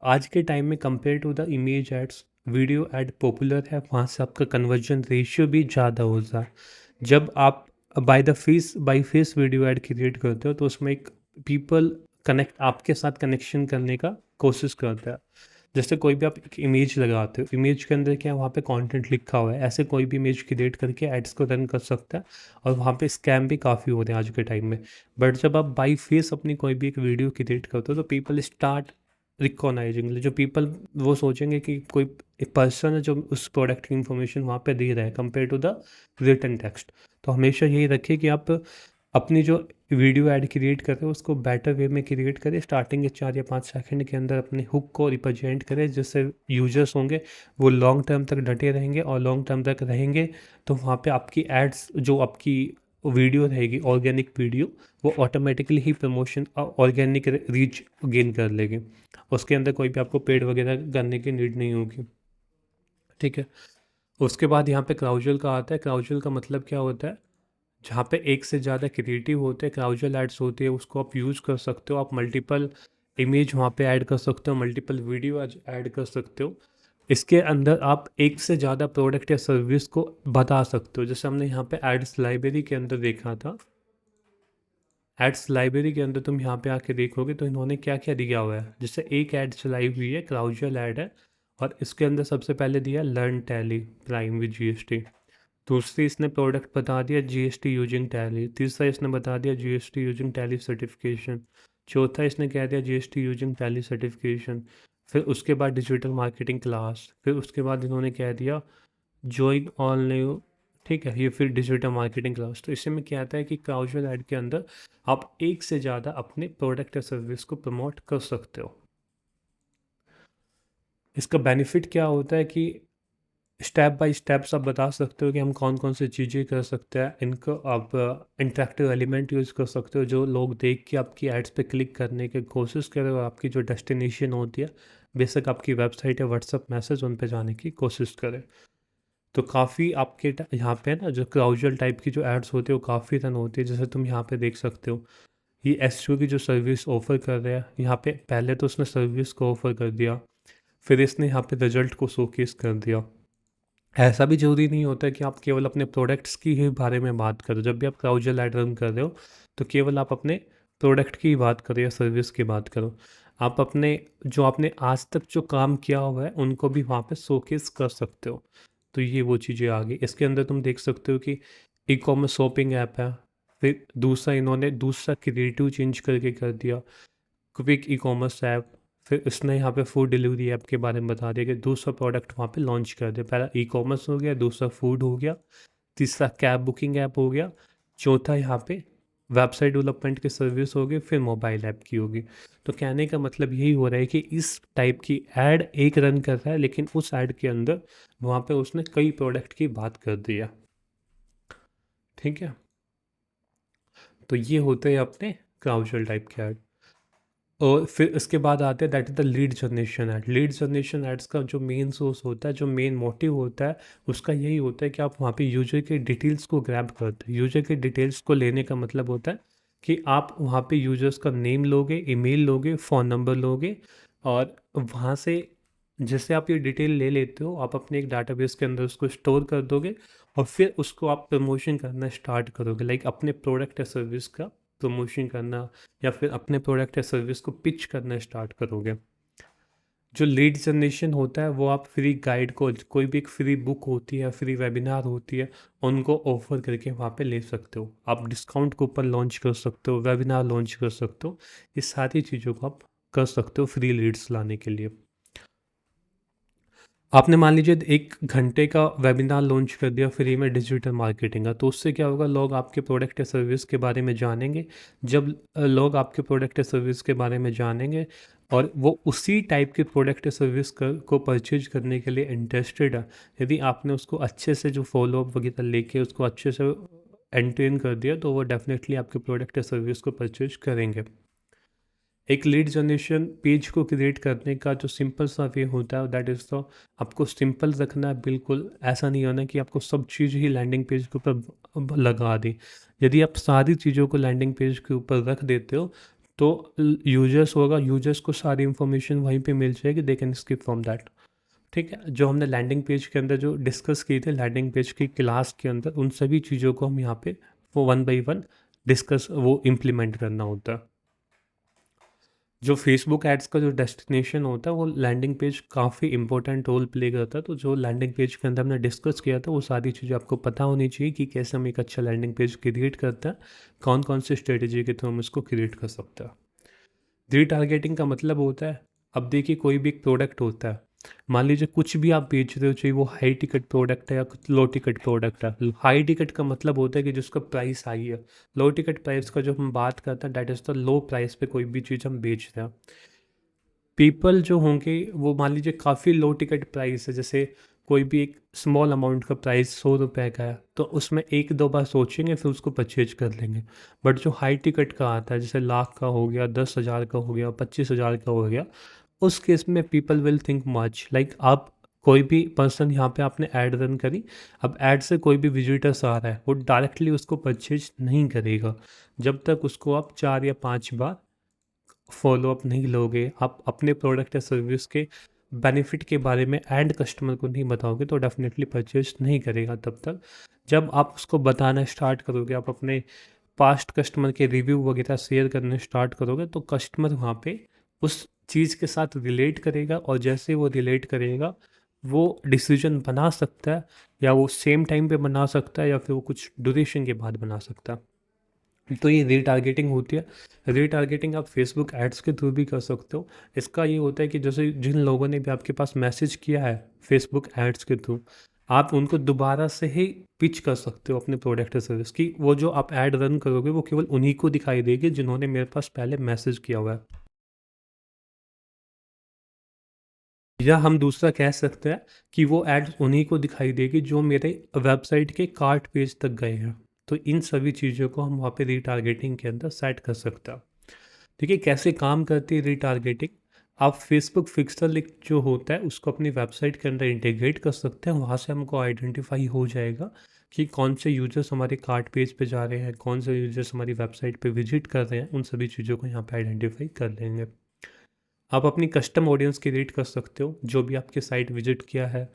आज के टाइम में compare to the image ads, video ad popular है, वहाँ से आपका कन्वर्जन रेशियो भी ज़्यादा होता है। जब आप by face video add create करते हो तो उसमें एक पीपल कनेक्ट, आपके साथ कनेक्शन करने का कोशिश करता है। जैसे कोई भी आप एक इमेज लगाते हो, इमेज के अंदर क्या है, वहाँ पे कंटेंट लिखा हुआ है, ऐसे कोई भी इमेज क्रिएट करके एड्स को रन कर सकता है। और वहाँ पे स्कैम भी काफ़ी होते हैं आज के टाइम में। बट जब आप बाई फेस अपनी कोई भी एक वीडियो क्रिएट करते हो तो पीपल स्टार्ट रिकॉग्नाइजिंग, जो पीपल वो सोचेंगे कि कोई एक पर्सन है जो उस प्रोडक्ट की इंफॉर्मेशन वहाँ पे दे रहा है compare to the written text. तो हमेशा यही रखिए कि आप अपनी जो वीडियो ऐड क्रिएट कर रहे हो उसको बेटर वे में क्रिएट करें। स्टार्टिंग के 4 या 5 सेकंड के अंदर अपने हुक को रिप्रेजेंट करें, जिससे यूजर्स होंगे वो लॉन्ग टर्म तक डटे रहेंगे, और लॉन्ग टर्म तक रहेंगे तो वहाँ पे आपकी एड्स, जो आपकी वीडियो रहेगी ऑर्गेनिक वीडियो, वो ऑटोमेटिकली ही प्रमोशन ऑर्गेनिक रीच गेन कर लेगी। उसके अंदर कोई भी आपको पेड वगैरह करने की नीड नहीं होगी। ठीक है। उसके बाद यहाँ पे क्राउजल का आता है। क्राउजल का मतलब क्या होता है? जहाँ पे एक से ज़्यादा क्रिएटिव होते हैं, क्राउजल एड्स होती है, उसको आप यूज़ कर सकते हो। आप मल्टीपल इमेज वहाँ पे ऐड कर सकते हो, मल्टीपल वीडियो ऐड कर सकते हो। इसके अंदर आप एक से ज़्यादा प्रोडक्ट या सर्विस को बता सकते हो। जैसे हमने यहाँ पे एड्स लाइब्रेरी के अंदर देखा था। एड्स लाइब्रेरी के अंदर तुम यहाँ पे आके देखोगे तो इन्होंने क्या क्या दिया हुआ है। जैसे एक ऐड चलाई हुई है, क्राउजल ऐड है, और इसके अंदर सबसे पहले दिया learn tally prime with GST. दूसरी इसने प्रोडक्ट बता दिया जीएसटी यूजिंग टैली। तीसरा इसने बता दिया जीएसटी यूजिंग टैली सर्टिफिकेशन। चौथा इसने कह दिया जीएसटी यूजिंग टैली सर्टिफिकेशन। फिर उसके बाद डिजिटल मार्केटिंग क्लास। फिर उसके बाद इन्होंने कह दिया ज्वाइन ऑल न्यू। ठीक है, ये फिर डिजिटल मार्केटिंग क्लास। तो इससे में क्या आता है कि काउजुअल ऐड के अंदर आप एक से ज़्यादा अपने प्रोडक्ट या सर्विस को प्रमोट कर सकते हो। इसका बेनिफिट क्या होता है कि स्टेप बाय स्टेप्स आप बता सकते हो कि हम कौन कौन सी चीज़ें कर सकते हैं। इनको आप इंटरेक्टिव एलिमेंट यूज़ कर सकते हो जो लोग देख के आपकी एड्स पे क्लिक करने की कोशिश करें, और आपकी जो डेस्टिनेशन होती है, बेशक आपकी वेबसाइट या व्हाट्सअप मैसेज, उन पे जाने की कोशिश करें। तो काफ़ी आपके यहाँ पे ना जो क्राउजल टाइप की जो एड्स होती है वो काफ़ी रन होती है। जैसे तुम यहाँ पे देख सकते हो, ये एसईओ की जो सर्विस ऑफर कर रहा है, यहाँ पे पहले तो उसने सर्विस को ऑफर कर दिया, फिर इसने यहाँ पे रिजल्ट को शोकेस कर दिया। ऐसा भी ज़रूरी नहीं होता है कि आप केवल अपने प्रोडक्ट्स की ही बारे में बात करो। जब भी आप क्राउजल ऐड रन कर रहे हो तो केवल आप अपने प्रोडक्ट की ही बात करो या सर्विस की बात करो। आप अपने जो आपने आज तक जो काम किया हुआ है उनको भी वहाँ पे शोकेस कर सकते हो। तो ये वो चीज़ें आ गई। इसके अंदर तुम देख सकते हो कि ई कॉमर्स शॉपिंग ऐप है। फिर दूसरा इन्होंने दूसरा क्रिएटिव चेंज करके कर दिया, क्विक ई कॉमर्स ऐप। फिर इसने यहाँ पे फूड डिलीवरी ऐप के बारे में बता दिया कि दूसरा प्रोडक्ट वहाँ पे लॉन्च कर दिया। पहला ई कॉमर्स हो गया, दूसरा फूड हो गया, तीसरा कैब बुकिंग ऐप हो गया, चौथा यहाँ पे वेबसाइट डेवलपमेंट की सर्विस होगी, फिर मोबाइल ऐप की होगी। तो कहने का मतलब यही हो रहा है कि इस टाइप की ऐड एक रन कर रहा है, लेकिन उस ऐड के अंदर वहाँ पे उसने कई प्रोडक्ट की बात कर दी है। ठीक है, तो ये होते हैं अपने क्राउजल टाइप के ऐड। और फिर इसके बाद आते हैं that is the lead generation ad. Lead generation ads का जो मेन सोर्स होता है, जो मेन मोटिव होता है, उसका यही होता है कि आप वहाँ पे यूजर के डिटेल्स को ग्रैब करते हैं। यूजर के डिटेल्स को लेने का मतलब होता है कि आप वहाँ पे यूजर्स का नेम लोगे, ईमेल लोगे, फ़ोन नंबर लोगे, और वहाँ से जैसे आप ये डिटेल ले लेते हो, आप अपने एक डाटाबेस के अंदर उसको स्टोर कर दोगे, और फिर उसको आप प्रमोशन करना स्टार्ट करोगे। लाइक अपने प्रोडक्ट या सर्विस का प्रमोशन करना, या फिर अपने प्रोडक्ट या सर्विस को पिच करना स्टार्ट करोगे। जो लीड जनरेशन होता है वो आप फ्री गाइड को, कोई भी एक फ्री बुक होती है, फ्री वेबिनार होती है, उनको ऑफर करके वहाँ पे ले सकते हो। आप डिस्काउंट कूपन लॉन्च कर सकते हो, वेबिनार लॉन्च कर सकते हो। ये सारी चीज़ों को आप कर सकते हो फ्री लीड्स लाने के लिए। आपने मान लीजिए 1 घंटे का वेबिनार लॉन्च कर दिया फ्री में डिजिटल मार्केटिंग का, तो उससे क्या होगा, लोग आपके प्रोडक्ट या सर्विस के बारे में जानेंगे। जब लोग आपके प्रोडक्ट या सर्विस के बारे में जानेंगे और वो उसी टाइप के प्रोडक्ट या सर्विस को परचेज करने के लिए इंटरेस्टेड है, यदि आपने उसको अच्छे से जो फॉलोअप वगैरह लेके उसको अच्छे से एंटेन कर दिया, तो वो डेफिनेटली आपके प्रोडक्ट या सर्विस को परचेज करेंगे। एक लीड जनरेशन पेज को क्रिएट करने का जो सिंपल सा वे होता है, दैट इज़ तो आपको सिंपल रखना है। बिल्कुल ऐसा नहीं होना कि आपको सब चीज़ ही लैंडिंग पेज के ऊपर लगा दी। यदि आप सारी चीज़ों को लैंडिंग पेज के ऊपर रख देते हो तो यूजर्स होगा, यूजर्स को सारी इन्फॉर्मेशन वहीं पे मिल जाएगी, they can skip from that. ठीक है, जो हमने लैंडिंग पेज के अंदर जो डिस्कस की थी लैंडिंग पेज की क्लास के अंदर, उन सभी चीज़ों को हम यहाँ पे वो वन बाई वन डिस्कस वो इम्प्लीमेंट करना होता है। जो फेसबुक एड्स का जो डेस्टिनेशन होता है वो लैंडिंग पेज काफ़ी इंपॉर्टेंट रोल प्ले करता है। तो जो लैंडिंग पेज के अंदर हमने डिस्कस किया था वो सारी चीज़ें आपको पता होनी चाहिए कि कैसे हम एक अच्छा लैंडिंग पेज क्रिएट करते हैं, कौन कौन सी स्ट्रेटेजी के थ्रू हम इसको क्रिएट कर सकते हैं। रीटारगेटिंग का मतलब होता है, अब देखिए कोई भी एक प्रोडक्ट होता है, मान लीजिए कुछ भी आप बेच रहे हो, चाहे वो हाई टिकट प्रोडक्ट है या कुछ लो टिकट प्रोडक्ट है। हाई टिकट का मतलब होता है कि जिसका प्राइस हाई है। लो टिकट प्राइस का जो हम बात करते हैं that is the low price पे कोई भी चीज़ हम बेच रहे हैं। पीपल जो होंगे वो मान लीजिए काफ़ी लो टिकट प्राइस है, जैसे कोई भी एक स्मॉल अमाउंट का प्राइस 100 रुपये का है, तो उसमें एक दो बार सोचेंगे फिर उसको परचेज कर लेंगे। बट जो हाई टिकट का आता है, जैसे लाख का हो गया, 10,000 का हो गया, 25,000 का हो गया, उस केस में people will think much. Like आप कोई भी पर्सन यहाँ पे आपने ऐड रन करी, अब ऐड से कोई भी विजिटर्स आ रहा है वो डायरेक्टली उसको परचेज नहीं करेगा जब तक उसको आप 4 या 5 बार फॉलोअप नहीं लोगे, आप अपने प्रोडक्ट या सर्विस के बेनिफिट के बारे में एंड कस्टमर को नहीं बताओगे तो डेफिनेटली परचेज नहीं करेगा तब तक। जब आप उसको बताना स्टार्ट करोगे, आप अपने पास्ट कस्टमर के रिव्यू वगैरह शेयर करने स्टार्ट करोगे तो कस्टमर वहाँ पे उस चीज़ के साथ रिलेट करेगा, और जैसे वो रिलेट करेगा वो डिसीजन बना सकता है, या वो सेम टाइम पे बना सकता है या फिर वो कुछ ड्यूरेशन के बाद बना सकता है। तो ये रीटारगेटिंग होती है। रीटारगेटिंग आप फेसबुक एड्स के थ्रू भी कर सकते हो। इसका ये होता है कि जैसे जिन लोगों ने भी आपके पास मैसेज किया है फेसबुक एड्स के थ्रू, आप उनको दोबारा से ही पिच कर सकते हो अपने प्रोडक्ट या सर्विस की। वो जो आप ऐड रन करोगे वो केवल उन्हीं को दिखाई देगी जिन्होंने मेरे पास पहले मैसेज किया हुआ है। या हम दूसरा कह सकते हैं कि वो एड उन्हीं को दिखाई देगी जो मेरे वेबसाइट के कार्ट पेज तक गए हैं। तो इन सभी चीज़ों को हम वहाँ पे रीटारगेटिंग के अंदर सेट कर सकते हैं। देखिए कैसे काम करती है रीटारगेटिंग। आप फेसबुक पिक्सल जो होता है उसको अपनी वेबसाइट के अंदर इंटीग्रेट कर सकते हैं। वहाँ से हमको आइडेंटिफाई हो जाएगा कि कौन से यूजर्स हमारे कार्ट पेज पे जा रहे हैं, कौन से यूजर्स हमारी वेबसाइट पे विजिट कर रहे हैं। उन सभी चीज़ों को यहाँ पे आइडेंटिफाई कर लेंगे। आप अपनी कस्टम ऑडियंस क्रिएट कर सकते हो जो भी आपके साइट विजिट किया है।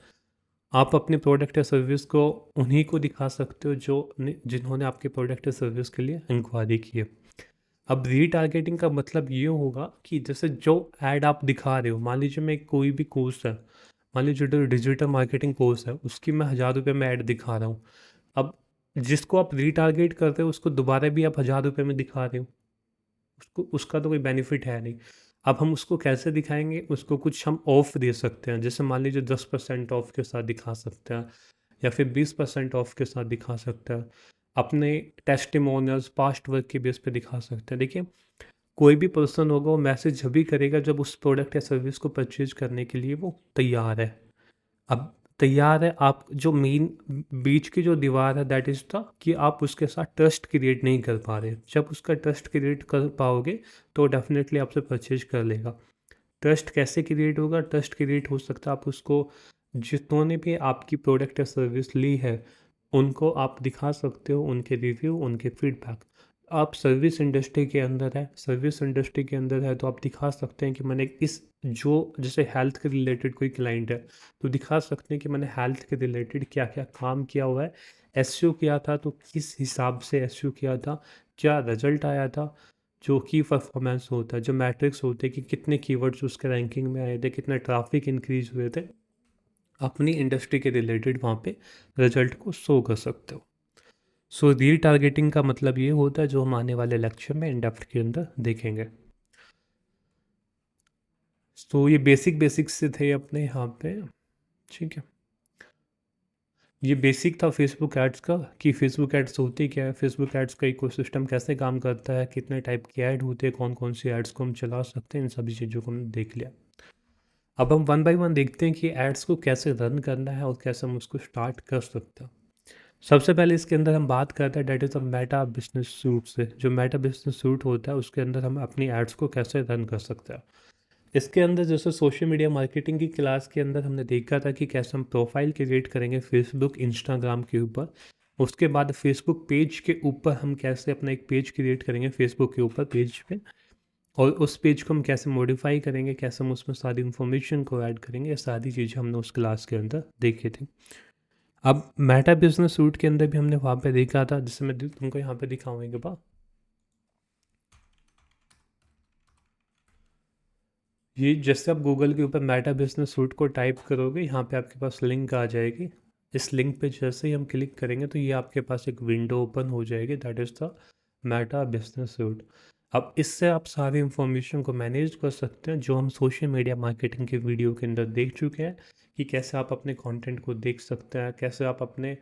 आप अपने प्रोडक्ट या सर्विस को उन्हीं को दिखा सकते हो जो जिन्होंने आपके प्रोडक्ट या सर्विस के लिए इंक्वायरी की है। अब रीटारगेटिंग का मतलब ये होगा कि जैसे जो ऐड आप दिखा रहे हो, मान लीजिए मैं कोई भी कोर्स है, मान लीजिए जो डिजिटल मार्केटिंग कोर्स है उसकी मैं 1,000 रुपये में ऐड दिखा रहा हूँ। अब जिसको आप रीटारगेट करते हो उसको दोबारा भी आप 1,000 रुपये में दिखा रहे हो, उसको उसका तो कोई बेनिफिट है नहीं। अब हम उसको कैसे दिखाएंगे, उसको कुछ हम ऑफ दे सकते हैं, जैसे मान लीजिए 10% ऑफ के साथ दिखा सकते हैं, या फिर 20% ऑफ के साथ दिखा सकते हैं। अपने टेस्टिमोनियल्स पास्ट वर्क के बेस पे दिखा सकते हैं। देखिए कोई भी पर्सन होगा वो मैसेज जब भी करेगा जब उस प्रोडक्ट या सर्विस को परचेज करने के लिए वो तैयार है। अब तैयार है, आप जो मेन बीच की जो दीवार है दैट इज़ द कि आप उसके साथ ट्रस्ट क्रिएट नहीं कर पा रहे। जब उसका ट्रस्ट क्रिएट कर पाओगे तो डेफिनेटली आपसे परचेज कर लेगा। ट्रस्ट कैसे क्रिएट होगा? ट्रस्ट क्रिएट हो सकता है आप उसको जिन्होंने भी आपकी प्रोडक्ट या सर्विस ली है उनको आप दिखा सकते हो उनके रिव्यू, उनके फीडबैक। आप सर्विस इंडस्ट्री के अंदर है, सर्विस इंडस्ट्री के अंदर है तो आप दिखा सकते हैं कि मैंने इस जो जैसे हेल्थ के रिलेटेड कोई क्लाइंट है तो दिखा सकते हैं कि मैंने हेल्थ के रिलेटेड क्या क्या काम किया हुआ है, एसईओ किया था तो किस हिसाब से एसईओ किया था, क्या रिजल्ट आया था। जो की परफॉर्मेंस होता है, जो मैट्रिक्स होते हैं कि कितने कीवर्ड्स उसके रैंकिंग में आए थे, कितने ट्रैफिक इंक्रीज हुए थे, अपनी इंडस्ट्री के रिलेटेड वहाँ पे रिजल्ट को शो कर सकते हो। सो रीटारगेटिंग का मतलब ये होता है जो हम आने वाले लेक्चर में इन डेप्थ के अंदर देखेंगे। तो ये बेसिक बेसिक्स से थे अपने यहाँ पे, ठीक है। ये बेसिक था फेसबुक एड्स का कि फेसबुक एड्स होती क्या है, फेसबुक एड्स का इकोसिस्टम कैसे काम करता है, कितने टाइप की ऐड होते हैं, कौन कौन सी एड्स को हम चला सकते हैं, इन सभी चीज़ों को हमने देख लिया। अब हम वन बाय वन देखते हैं कि एड्स को कैसे रन करना है और कैसे हम उसको स्टार्ट कर सकते हैं। सबसे पहले इसके अंदर हम बात करते हैं that is a Meta business suit से। जो मेटा बिजनेस सूट होता है उसके अंदर हम अपनी एड्स को कैसे रन कर सकते हैं। इसके अंदर जैसे सोशल मीडिया मार्केटिंग की क्लास के अंदर हमने देखा था कि कैसे हम प्रोफाइल क्रिएट करेंगे फेसबुक इंस्टाग्राम के ऊपर। उसके बाद फेसबुक पेज के ऊपर हम कैसे अपना एक पेज क्रिएट करेंगे फेसबुक के ऊपर पेज पे, और उस पेज को हम कैसे मॉडिफाई करेंगे, कैसे हम उसमें सारी इन्फॉर्मेशन को ऐड करेंगे, ये सारी चीज़ें हमने उस क्लास के अंदर देखी थी। अब मेटा बिजनेस सूट के अंदर भी हमने वहाँ पे देखा था, जिससे मैं तुमको यहाँ पे दिखाऊंगा एक बार। ये जैसे आप गूगल के ऊपर मेटा बिजनेस सूट को टाइप करोगे यहाँ पे आपके पास लिंक आ जाएगी। इस लिंक पे जैसे ही हम क्लिक करेंगे तो ये आपके पास एक विंडो ओपन हो जाएगी that is the Meta business suit. अब इससे आप सारी इंफॉर्मेशन को मैनेज कर सकते हैं जो हम सोशल मीडिया मार्केटिंग के वीडियो के अंदर देख चुके हैं कि कैसे आप अपने कंटेंट को देख सकते हैं, कैसे आप अपने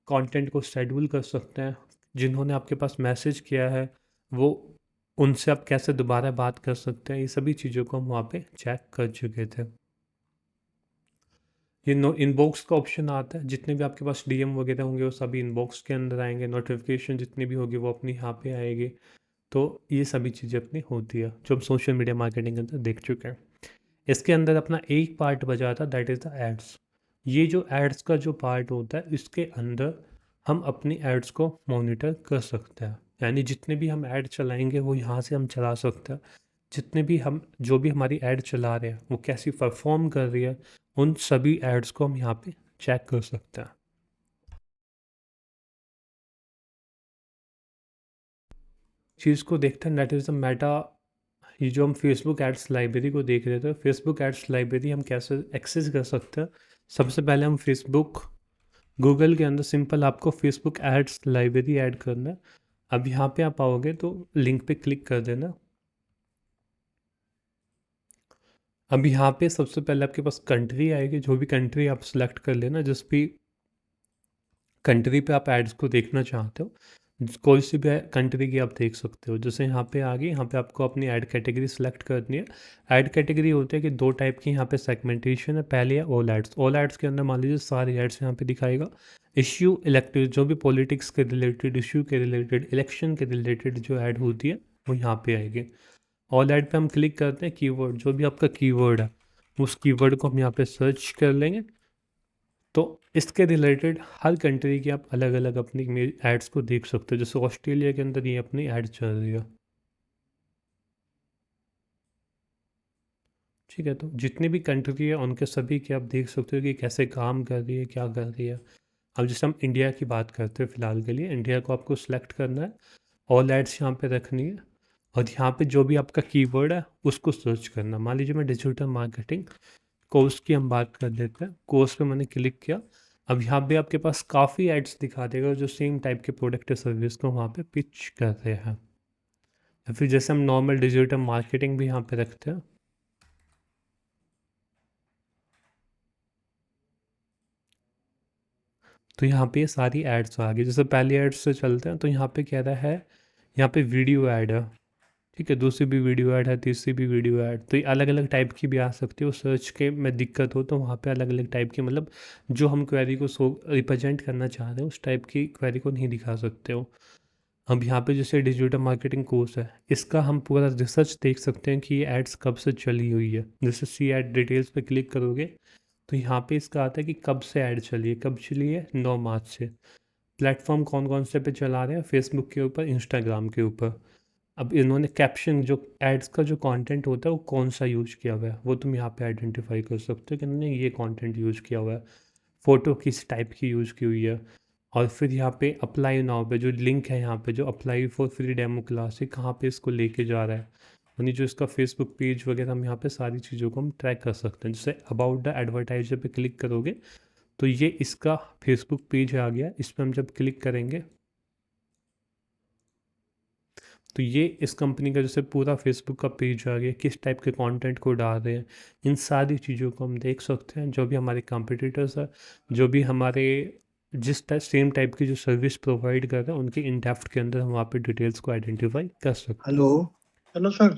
कंटेंट को शेड्यूल कर सकते हैं। जिन्होंने आपके पास मैसेज किया है वो उनसे आप कैसे दोबारा बात कर सकते हैं, ये सभी चीज़ों को हम वहाँ पे चेक कर चुके थे। ये नो इनबॉक्स का ऑप्शन आता है, जितने भी आपके पास डीएम वगैरह होंगे वो सभी इनबॉक्स के अंदर आएंगे, नोटिफिकेशन जितनी भी होगी वो अपनी यहाँ पे आएगी। तो ये सभी चीज़ें अपनी होती है जो हम सोशल मीडिया मार्केटिंग के अंदर देख चुके हैं। इसके अंदर अपना एक पार्ट बचा था दैट इज़ द एड्स। ये जो एड्स का जो पार्ट होता है इसके अंदर हम अपनी एड्स को मॉनिटर कर सकते हैं, यानी जितने भी हम ऐड चलाएंगे वो यहाँ से हम चला सकते हैं। जितने भी हम जो भी हमारी ऐड चला रहे हैं वो कैसी परफॉर्म कर रही है, उन सभी एड्स को हम यहाँ पे चेक कर सकते हैं। चीज़ को देखते हैं दैट इज़ द मेटा। ये जो हम फेसबुक एड्स लाइब्रेरी को देख रहे थे, फेसबुक एड्स लाइब्रेरी हम कैसे एक्सेस कर सकते हैं। सबसे पहले हम फेसबुक गूगल के अंदर सिंपल आपको फेसबुक एड्स लाइब्रेरी ऐड करना है। अब यहाँ पे आप आओगे तो लिंक पे क्लिक कर देना। अब यहाँ पे सबसे पहले आपके पास कंट्री आएगी, जो भी कंट्री आप सिलेक्ट कर लेना, जिस भी कंट्री पे आप एड्स को देखना चाहते हो, कोई सी भी कंट्री की आप देख सकते हो। जैसे यहाँ पे आ गई, यहाँ पे आपको अपनी ऐड कैटेगरी सिलेक्ट करनी है। ऐड कैटेगरी होती है कि दो टाइप की यहाँ पे सेगमेंटेशन है। पहले है ऑल एड्स। ऑल एड्स के अंदर मान लीजिए सारे एड्स यहाँ पे दिखाएगा। इश्यू इलेक्टिव, जो भी पॉलिटिक्स के रिलेटेड, इश्यू के रिलेटेड, इलेक्शन के रिलेटेड जो ऐड होती है वो यहाँ पे आएगी। ऑल ऐड पे हम क्लिक करते हैं, कीवर्ड जो भी आपका कीवर्ड है उस कीवर्ड को हम यहाँ पे सर्च कर लेंगे। तो इसके रिलेटेड हर कंट्री की आप अलग अलग अपनी एड्स को देख सकते हो। जैसे ऑस्ट्रेलिया के अंदर ये अपनी ऐड चल रही है, ठीक है। तो जितनी भी कंट्री है उनके सभी के आप देख सकते हो कि कैसे काम कर रही है, क्या कर रही है। अब जैसे हम इंडिया की बात करते हैं फ़िलहाल के लिए, इंडिया को आपको सिलेक्ट करना है, ऑल एड्स यहाँ पे रखनी है, और यहाँ पे जो भी आपका कीवर्ड है उसको सर्च करना। मान लीजिए मैं डिजिटल मार्केटिंग कोर्स की हम बात कर लेते हैं। कोर्स पे मैंने क्लिक किया। अब यहाँ पे आपके पास काफ़ी एड्स दिखा देगा जो सेम टाइप के प्रोडक्ट या सर्विस को वहाँ पे पिच कर रहे हैं। या फिर जैसे हम नॉर्मल डिजिटल मार्केटिंग भी यहाँ पे रखते हैं, तो यहाँ पे ये सारी एड्स आ गई। जैसे पहली एड्स से चलते हैं तो यहाँ पे कह रहा है, यहाँ पे वीडियो ऐड है, ठीक है। दूसरी भी वीडियो ऐड है, तीसरी भी वीडियो ऐड। तो ये अलग अलग टाइप की भी आ सकती है। सर्च के में दिक्कत हो तो वहाँ पे अलग अलग टाइप की, मतलब जो हम क्वेरी को रिप्रेजेंट करना चाह रहे हैं उस टाइप की क्वेरी को नहीं दिखा सकते हो। अब यहाँ पे जैसे डिजिटल मार्केटिंग कोर्स है, इसका हम पूरा रिसर्च देख सकते हैं कि ये एड्स कब से चली हुई है। जैसे सी एड डिटेल्स पे क्लिक करोगे तो यहाँ पे इसका आता है कि कब से ऐड चली है। कब चली है? 9 मार्च से। प्लेटफॉर्म कौन कौन से पे चला रहे हैं? फेसबुक के ऊपर, इंस्टाग्राम के ऊपर। अब इन्होंने कैप्शन, जो एड्स का जो कंटेंट होता है वो कौन सा यूज किया हुआ है वो तुम यहाँ पे आइडेंटिफाई कर सकते हो कि इन्होंने ये कंटेंट यूज किया हुआ है। फ़ोटो किस टाइप की यूज़ की हुई है। और फिर यहाँ पे अप्लाई नाउ पे जो लिंक है, यहाँ पे जो apply for free demo class है, कहाँ पे इसको लेके जा रहा है, यानी जो इसका फेसबुक पेज वगैरह, हम यहाँ पे सारी चीज़ों को हम ट्रैक कर सकते हैं। जैसे अबाउट द एडवर्टाइजर पे क्लिक करोगे तो ये इसका फेसबुक पेज आ गया। इस पर हम जब क्लिक करेंगे तो ये इस कंपनी का जैसे पूरा फेसबुक का पेज आ गया, किस टाइप के कंटेंट को डाल रहे हैं, इन सारी चीज़ों को हम देख सकते हैं। जो भी हमारे कंपटीटर्स है, जो भी हमारे जिस सेम टाइप की जो सर्विस प्रोवाइड कर रहे हैं, उनके इन डेप्थ के अंदर हम वहाँ पे डिटेल्स को आइडेंटिफाई कर सकते हैं। हेलो। Hello sir.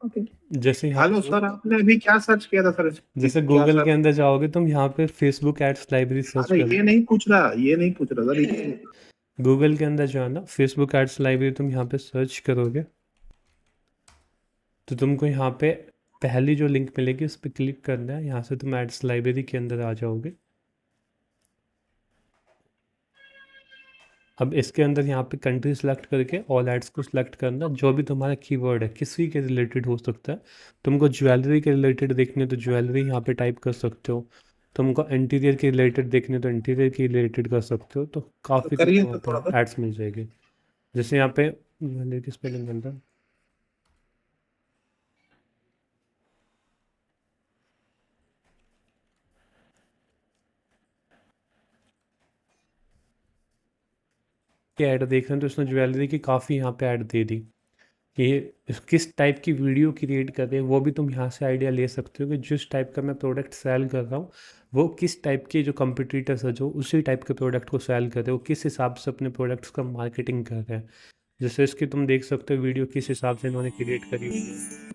ओके। जैसे यहाँ हेलो सर, आपने अभी क्या सर्च किया था सर? जैसे क्या गूगल सर? के अंदर जाओगे तुम, यहाँ पे फेसबुक एड्स लाइब्रेरी सर्च अरे कर। ये नहीं पूछ रहा, ये नहीं पूछ रहा सर, ये गूगल के अंदर जाना, फेसबुक एड्स लाइब्रेरी तुम यहाँ पे सर्च करोगे तो तुमको यहाँ पे पहली जो लिंक मिलेगी उस पर क्लिक करना है। यहाँ से तुम एड्स लाइब्रेरी के अंदर आ जाओगे। अब इसके अंदर यहाँ पे कंट्री सेलेक्ट करके ऑल एड्स को सिलेक्ट करना। जो भी तुम्हारा कीवर्ड है किसी के रिलेटेड हो सकता है। तुमको ज्वेलरी के रिलेटेड देखने तो ज्वेलरी यहाँ पे टाइप कर सकते हो। तुमको इंटीरियर के रिलेटेड देखने तो इंटीरियर के रिलेटेड कर सकते हो। तो तो काफ़ी करिए तुमको तो वहाँ थोड़ा पे सा। एड्स मिल जाएगी। जैसे यहाँ पे लेडीज स्पेलिंग अंदर के ऐड देख रहे हैं तो उसने ज्वेलरी की काफ़ी यहाँ पे ऐड दे दी कि किस टाइप की वीडियो क्रिएट कर रहे हैं। वो भी तुम यहाँ से आइडिया ले सकते हो कि जिस टाइप का मैं प्रोडक्ट सेल कर रहा हूँ वो किस टाइप के जो कंपटीटर्स है जो उसी टाइप के प्रोडक्ट को सेल कर रहे हो, किस हिसाब से अपने प्रोडक्ट्स का मार्केटिंग कर रहे हैं। जैसे इसकी तुम देख सकते हो वीडियो किस हिसाब से इन्होंने क्रिएट करी हुई है।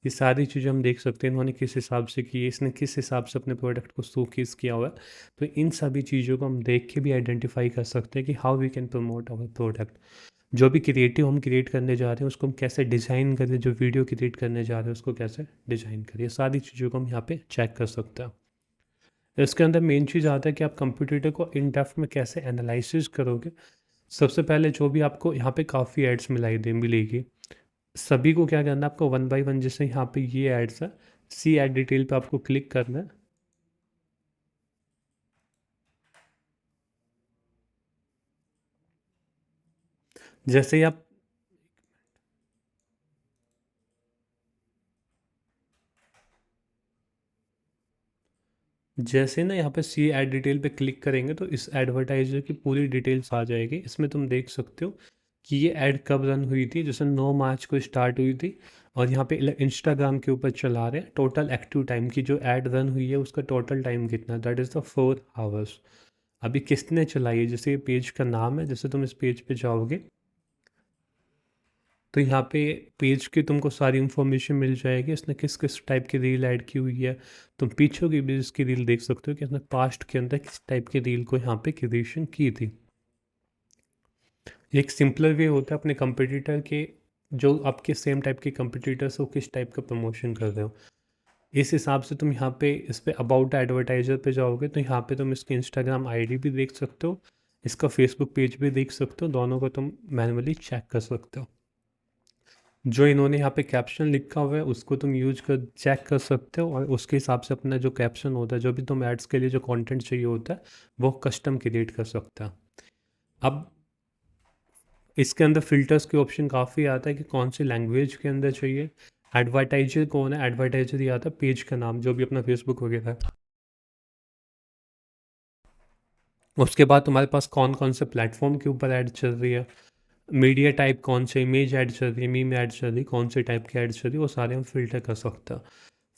ये सारी चीज़ें हम देख सकते हैं इन्होंने किस हिसाब से की है, इसने किस हिसाब से अपने प्रोडक्ट को शोकेस किया हुआ है। तो इन सभी चीज़ों को हम देख के भी आइडेंटिफाई कर सकते हैं कि how we can promote our product. जो भी क्रिएटिव हम क्रिएट करने जा रहे हैं उसको हम कैसे डिज़ाइन करें, जो वीडियो क्रिएट करने जा रहे हैं उसको कैसे डिज़ाइन करें, सारी चीज़ों को हम यहाँ पे चेक कर सकते हैं। इसके अंदर मेन चीज़ आता है कि आप कंप्यूटर को इन डेप्थ में कैसे एनालिसिस करोगे। सबसे पहले जो भी आपको यहाँ पे काफ़ी एड्स मिलेगी, सभी को क्या करना है, आपको वन बाय वन, जैसे यहाँ पे ये एड्स है, सी एड डिटेल पे आपको क्लिक करना है। जैसे ही आप जैसे ना यहाँ पे सी एड डिटेल पे क्लिक करेंगे तो इस एडवर्टाइजर की पूरी डिटेल्स आ जाएगी। इसमें तुम देख सकते हो कि ये ऐड कब रन हुई थी, जैसे 9 मार्च को स्टार्ट हुई थी, और यहाँ पे इंस्टाग्राम के ऊपर चला रहे हैं। टोटल एक्टिव टाइम की जो ऐड रन हुई है उसका टोटल टाइम कितना, दैट इज़ द 4 आवर्स। अभी किसने चलाई है, जैसे ये पेज का नाम है, जैसे तुम इस पेज पे जाओगे तो यहाँ पे पेज की तुमको सारी इन्फॉर्मेशन मिल जाएगी, इसने किस किस टाइप की रील ऐड की हुई है। तुम पीछे की भी इसकी रील देख सकते हो कि इसने पास्ट के अंदर किस टाइप की रील को यहाँ पे क्रिएशन की थी। एक सिंपलर वे होता है अपने कंपटीटर के, जो आपके सेम टाइप के कंपटीटर्स हो, किस टाइप का प्रमोशन कर रहे हो। इस हिसाब से तुम यहाँ पे इस पे अबाउट एडवर्टाइजर पे जाओगे तो यहाँ पे तुम इसकी इंस्टाग्राम आईडी भी देख सकते हो, इसका फेसबुक पेज भी देख सकते हो, दोनों को तुम मैनुअली चेक कर सकते हो। जो इन्होंने यहाँ पे कैप्शन लिखा हुआ है उसको तुम यूज कर चेक कर सकते हो, और उसके हिसाब से अपना जो कैप्शन होता है, जो भी तुम एड्स के लिए जो कंटेंट चाहिए होता है, वो कस्टम क्रिएट कर सकते हो। अब इसके अंदर फ़िल्टर्स के ऑप्शन काफ़ी आता है कि कौन सी लैंग्वेज के अंदर चाहिए। एडवर्टाइजर कौन है, एडवर्टाइजर ये आता है पेज का नाम, जो भी अपना फेसबुक वगैरह है। उसके बाद तुम्हारे पास कौन कौन से प्लेटफॉर्म के ऊपर ऐड चल रही है, मीडिया टाइप कौन से, इमेज ऐड चल रही है, मीम ऐड चल रही है, कौन से टाइप की ऐड चल रही है, वो सारे हम फिल्टर कर सकते हैं।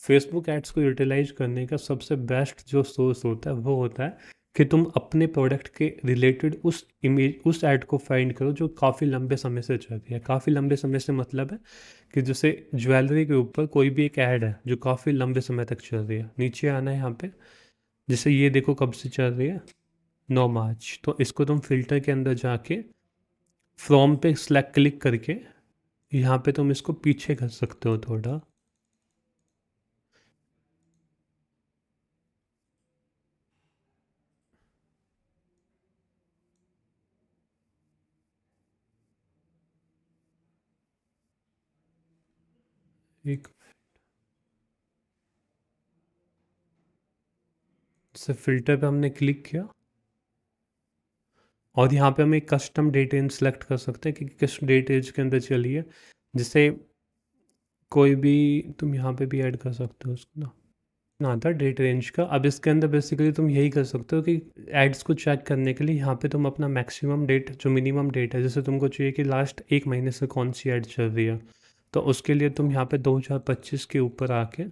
फेसबुक एड्स को यूटिलाइज करने का सबसे बेस्ट जो सोर्स होता है वो होता है कि तुम अपने प्रोडक्ट के रिलेटेड उस इमेज, उस ऐड को फाइंड करो जो काफ़ी लंबे समय से चल रही है। काफ़ी लंबे समय से मतलब है कि जैसे ज्वेलरी के ऊपर कोई भी एक ऐड है जो काफ़ी लंबे समय तक चल रही है, नीचे आना है यहाँ पे, जैसे ये देखो कब से चल रही है, 9 मार्च। तो इसको तुम फिल्टर के अंदर जाके फ्रॉम पे सेलेक्ट क्लिक करके यहाँ पे तुम इसको पीछे कर सकते हो थोड़ा। एक जैसे फिल्टर पे हमने क्लिक किया और यहाँ पे हम एक कस्टम डेट रेंज सेलेक्ट कर सकते हैं कि किस डेट रेंज के अंदर चलिए। जैसे कोई भी तुम यहाँ पे भी ऐड कर सकते हो उसको ना था डेट रेंज का। अब इसके अंदर बेसिकली तुम यही कर सकते हो कि एड्स को चेक करने के लिए यहाँ पे तुम अपना मैक्सिमम डेट, जो मिनिमम डेट है, जैसे तुमको चाहिए कि लास्ट एक महीने से कौन सी ऐड चल रही है, तो उसके लिए तुम यहाँ पे 2025 के ऊपर आके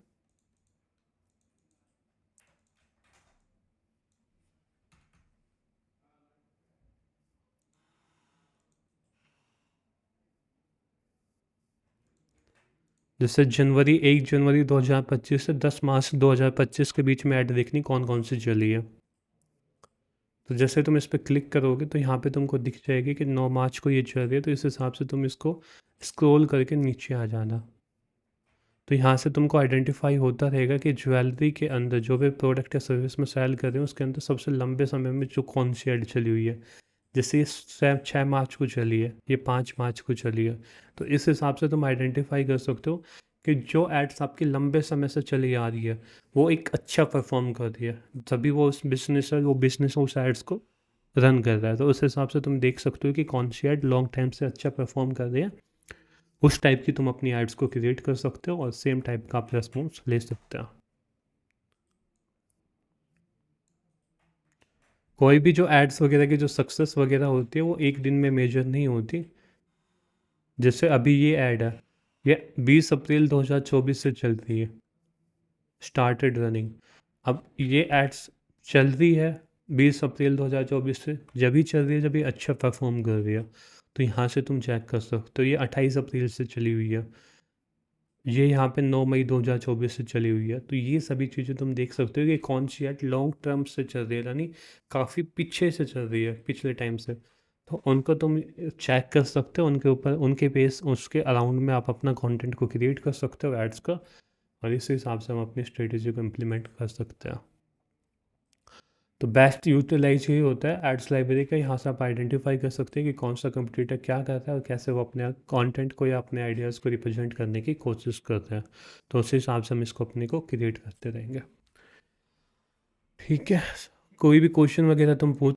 जैसे जनवरी 1 जनवरी 2025 से 10 मार्च 2025 के बीच में ऐड देखनी कौन कौन सी चली है। तो जैसे तुम इस पर क्लिक करोगे तो यहाँ पे तुमको दिख जाएगी कि 9 मार्च को ये चल रही है, तो इस हिसाब से तुम इसको स्क्रॉल करके नीचे आ जाना। तो यहाँ से तुमको आइडेंटिफाई होता रहेगा कि ज्वेलरी के अंदर जो भी प्रोडक्ट या सर्विस में सेल कर रहे हैं उसके अंदर सबसे लंबे समय में जो कौन सी ऐड चली हुई है। जैसे ये 6 मार्च को चली है, ये 5 मार्च को चली है, तो इस हिसाब से तुम आइडेंटिफाई कर सकते हो कि जो एड्स आपकी लंबे समय से चली आ रही है वो एक अच्छा परफॉर्म कर रही है, तभी वो बिजनेस उस एड्स को रन कर रहा है। तो उस हिसाब से तुम देख सकते हो कि कौन सी ऐड लॉन्ग टाइम से अच्छा परफॉर्म कर रही है, उस टाइप की तुम अपनी एड्स को क्रिएट कर सकते हो और सेम टाइप का आप रेस्पॉन्स ले सकते हो। कोई भी जो एड्स वगैरह की जो सक्सेस वगैरह होती है वो एक दिन में मेजर नहीं होती। जैसे अभी ये ऐड है, ये 20 अप्रैल 2024 से चल रही है, स्टार्टेड रनिंग। अब ये एड्स चल रही है 20 अप्रैल 2024 से, जब भी चल रही है जब ये अच्छा परफॉर्म कर रही है, तो यहाँ से तुम चेक कर सकते हो। ये 28 अप्रैल से चली हुई है, ये यहाँ पे 9 मई 2024 से चली हुई है। तो ये सभी चीज़ें तुम देख सकते हो कि कौन सी ऐड लॉन्ग टर्म से चल रही है, यानी काफ़ी पीछे से चल रही है, पिछले टाइम से। तो उनको तुम चेक कर सकते हो, उनके ऊपर, उनके बेस, उसके अराउंड में आप अपना कंटेंट को क्रिएट कर सकते हो एड्स का, और इस हिसाब से हम अपनी स्ट्रेटेजी को इम्प्लीमेंट कर सकते हैं। तो बेस्ट यूटिलाइज ये होता है एड्स लाइब्रेरी का। यहाँ से आप आइडेंटिफाई कर सकते हैं कि कौन सा कंपटीटर क्या करता है और कैसे वो अपने कंटेंट को या अपने आइडियाज़ को रिप्रेजेंट करने की कोशिश करते हैं। तो उस हिसाब से हम इसको अपने को क्रिएट करते रहेंगे। ठीक है, कोई भी क्वेश्चन वगैरह तुम पूछ